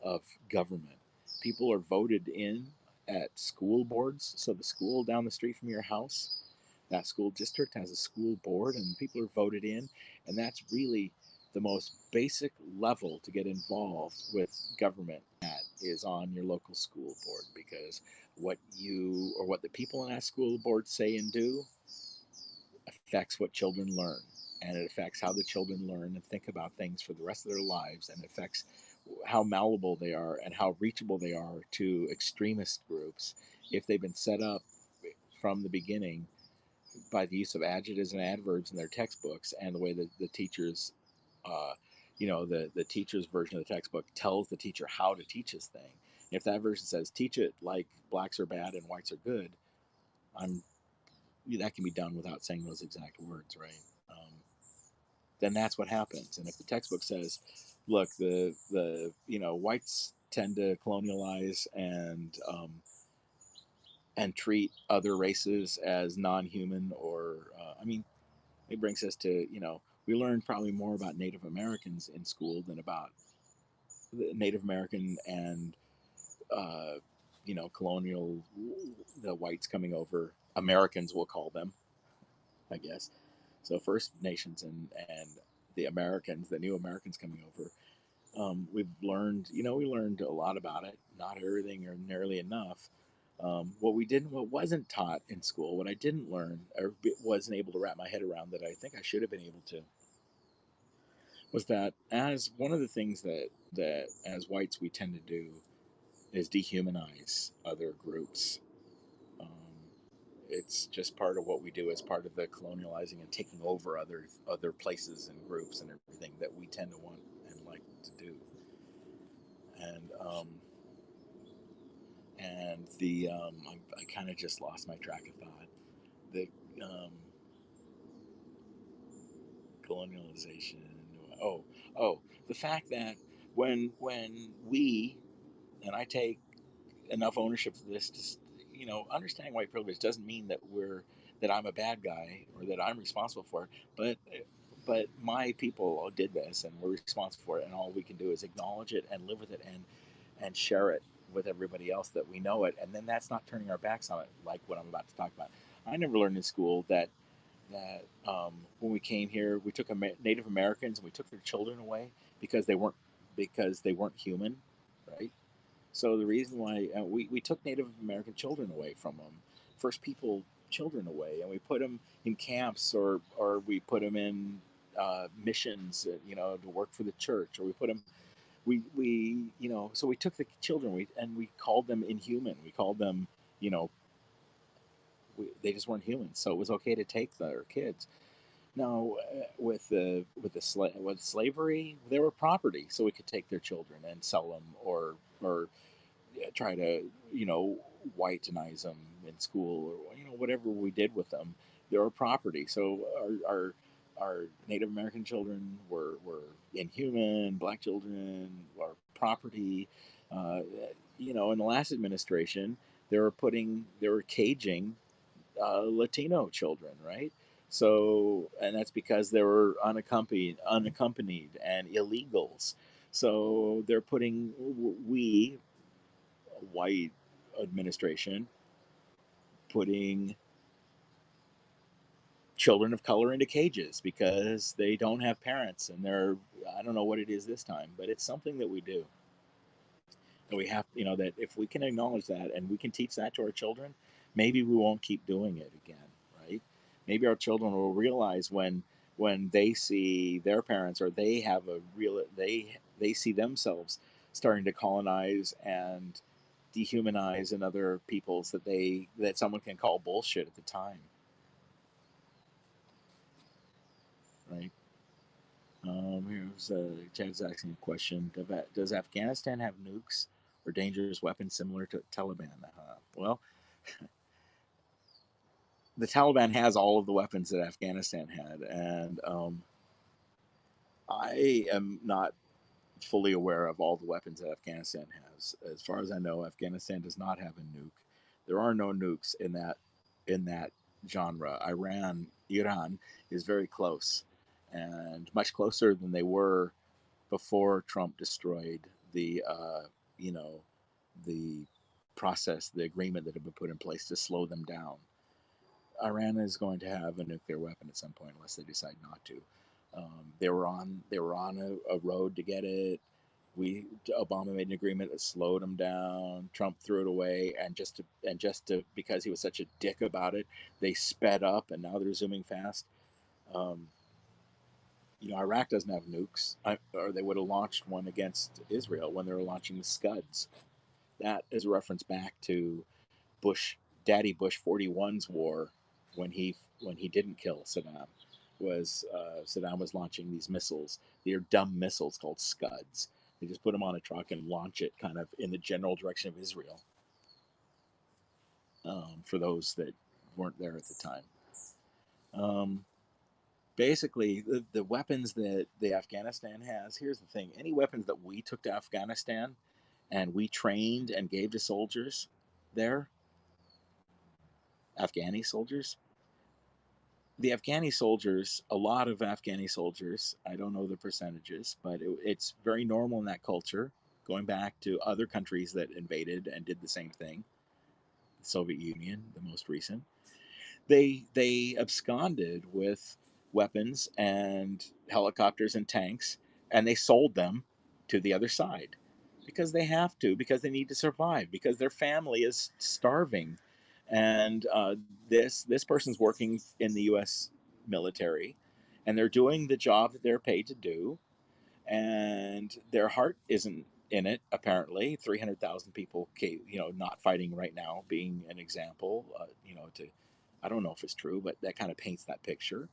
Speaker 1: of government. People are voted in at school boards. So the school down the street from your house, that school district has a school board, and people are voted in, and that's really the most basic level to get involved with government. That is on your local school board, because what the people in that school board say and do affects what children learn, and it affects how the children learn and think about things for the rest of their lives, and it affects how malleable they are and how reachable they are to extremist groups if they've been set up from the beginning by the use of adjectives and adverbs in their textbooks, and the way that the teachers, the teacher's version of the textbook tells the teacher how to teach this thing. If that version says teach it like blacks are bad and whites are good, I'm that can be done without saying those exact words, right? Then that's what happens. And if the textbook says, look, the whites tend to colonialize and treat other races as non-human, or it brings us to we learned probably more about Native Americans in school than about the Native American and colonial, the whites coming over, Americans we'll call them, I guess. So First Nations and the Americans, the new Americans coming over. We've learned, we learned a lot about it. Not everything or nearly enough. What wasn't taught in school, what I didn't learn or wasn't able to wrap my head around that I think I should have been able to, was that as one of the things that as whites we tend to do is dehumanize other groups. Um, it's just part of what we do as part of the colonializing and taking over other places and groups and everything that we tend to want and like to do. And the I kind of just lost my track of thought. The colonialization. Oh, the fact that when we, and I take enough ownership of this to understanding white privilege doesn't mean that I'm a bad guy or that I'm responsible for it, but my people did this and we're responsible for it, and all we can do is acknowledge it and live with it and share it with everybody else that we know it, and then that's not turning our backs on it, like what I'm about to talk about. I never learned in school that when we came here, we took Native Americans and we took their children away because they weren't human, right? So the reason why we took Native American children away from them, First People children away, and we put them in camps, or we put them in missions, to work for the church, or we put them. So we took the children and we called them inhuman. We called them, you know, they just weren't human. So it was okay to take their kids. Now, with slavery, they were property, so we could take their children and sell them, or try to whitenize them in school, or whatever we did with them. They were property. So our Native American children were inhuman. Black children were property. Uh, in the last administration, they were caging Latino children, right? So, and that's because they were unaccompanied and illegals. So they're putting we white administration putting children of color into cages because they don't have parents, and I don't know what it is this time, but it's something that we do. And we have, that if we can acknowledge that and we can teach that to our children, maybe we won't keep doing it again, right? Maybe our children will realize when they see their parents, or they have they see themselves starting to colonize and dehumanize in other peoples that someone can call bullshit at the time, right? Here's Chad's asking a question: does Afghanistan have nukes or dangerous weapons similar to Taliban? Well, the Taliban has all of the weapons that Afghanistan had, and I am not fully aware of all the weapons that Afghanistan has. As far as I know, Afghanistan does not have a nuke. There are no nukes in that genre. Iran is very close, and much closer than they were before Trump destroyed you know, the process, the agreement that had been put in place to slow them down. Iran is going to have a nuclear weapon at some point, unless they decide not to. They were on a road to get it. Obama made an agreement that slowed them down. Trump threw it away, and just to because he was such a dick about it, they sped up, and now they're zooming fast. Um, Iraq doesn't have nukes, or they would have launched one against Israel when they were launching the Scuds. That is a reference back to Bush, Daddy Bush 41's war, when he didn't kill Saddam. Saddam was launching these missiles. They're dumb missiles called Scuds. They just put them on a truck and launch it kind of in the general direction of Israel. For those that weren't there at the time. Basically, the weapons that the Afghanistan has, here's the thing: any weapons that we took to Afghanistan and we trained and gave to soldiers there, Afghani soldiers, the Afghani soldiers, a lot of Afghani soldiers, I don't know the percentages, but it's very normal in that culture, going back to other countries that invaded and did the same thing. The Soviet Union, the most recent. They absconded with weapons and helicopters and tanks, and they sold them to the other side because they have to, because they need to survive, because their family is starving. And this person's working in the U.S. military, and they're doing the job that they're paid to do, and their heart isn't in it. Apparently, 300,000 people, not fighting right now, being an example. To I don't know if it's true, but that kind of paints that picture.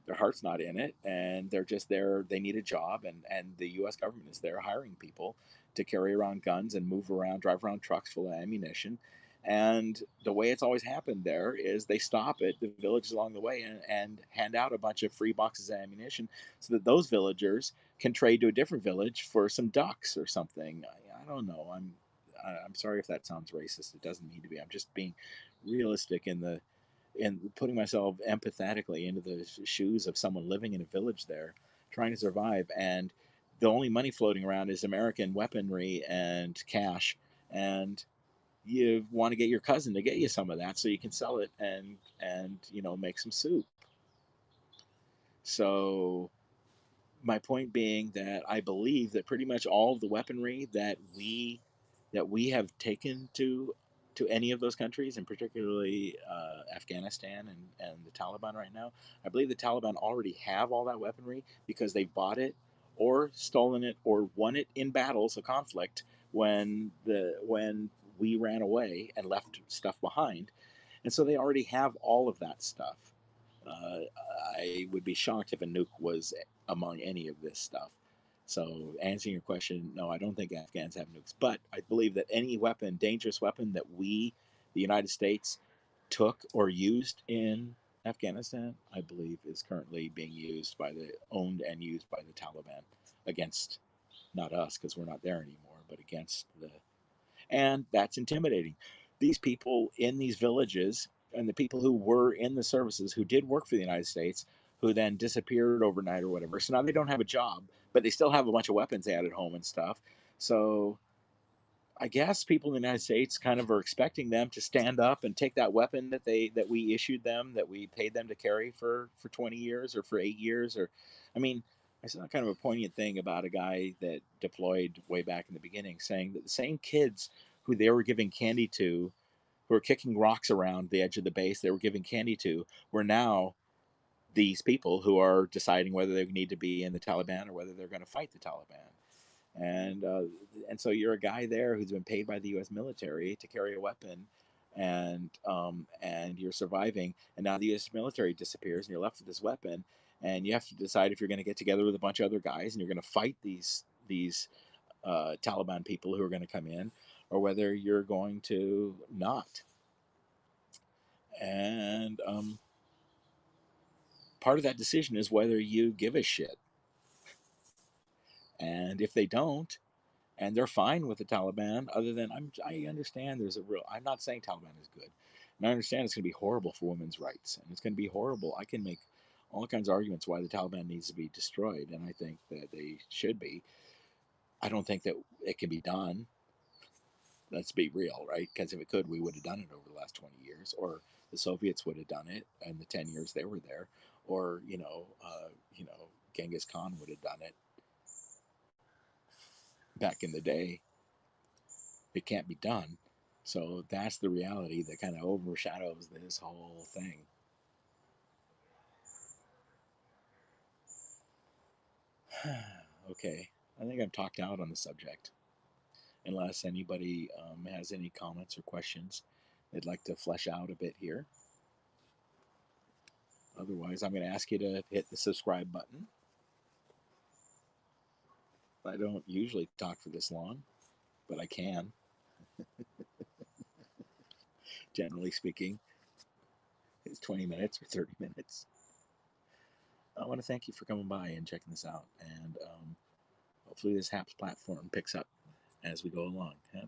Speaker 1: Their heart's not in it, and they're just there. They need a job, and the U.S. government is there hiring people to carry around guns and move around, drive around trucks full of ammunition. And the way it's always happened there is they stop at the villages along the way and hand out a bunch of free boxes of ammunition so that those villagers can trade to a different village for some ducks or something. I don't know. I'm sorry if that sounds racist. It doesn't need to be. I'm just being realistic in putting myself empathetically into the shoes of someone living in a village there, trying to survive, and the only money floating around is American weaponry and cash, and you want to get your cousin to get you some of that so you can sell it and make some soup. So my point being that I believe that pretty much all of the weaponry that we have taken to any of those countries, and particularly Afghanistan and the Taliban right now, I believe the Taliban already have all that weaponry because they bought it or stolen it or won it in battles of conflict when we ran away and left stuff behind, and so they already have all of that stuff. Uh, I would be shocked if a nuke was among any of this stuff. So, answering your question, no, I don't think Afghans have nukes, but I believe that any weapon, dangerous weapon that we, the United States, took or used in Afghanistan, I believe is currently being owned and used by the Taliban against, not us because we're not there anymore, but against the, and that's intimidating. These people in these villages and the people who were in the services who did work for the United States, who then disappeared overnight or whatever. So now they don't have a job, but they still have a bunch of weapons they had at home and stuff. So I guess people in the United States kind of are expecting them to stand up and take that weapon that we issued them, that we paid them to carry for 20 years or for 8 years. Or, I mean, I saw kind of a poignant thing about a guy that deployed way back in the beginning, saying that the same kids who they were giving candy to, who were kicking rocks around the edge of the base, they were giving candy to, were now these people who are deciding whether they need to be in the Taliban or whether they're going to fight the Taliban. And so you're a guy there who's been paid by the U.S. military to carry a weapon, and you're surviving. And now the U.S. military disappears, and you're left with this weapon, and you have to decide if you're going to get together with a bunch of other guys and you're going to fight these Taliban people who are going to come in, or whether you're going to not. And part of that decision is whether you give a shit. And if they don't, and they're fine with the Taliban, other than I understand there's a real, I'm not saying Taliban is good, and I understand it's going to be horrible for women's rights, and it's going to be horrible. I can make all kinds of arguments why the Taliban needs to be destroyed, and I think that they should be. I don't think that it can be done. Let's be real, right? Because if it could, we would have done it over the last 20 years, or the Soviets would have done it in the 10 years they were there, or Genghis Khan would have done it back in the day. It can't be done. So that's the reality that kind of overshadows this whole thing. Okay, I think I've talked out on the subject. Unless anybody has any comments or questions they'd like to flesh out a bit here. Otherwise, I'm going to ask you to hit the subscribe button. I don't usually talk for this long, but I can, generally speaking. It's 20 minutes or 30 minutes. I want to thank you for coming by and checking this out. And hopefully this HAPS platform picks up as we go along.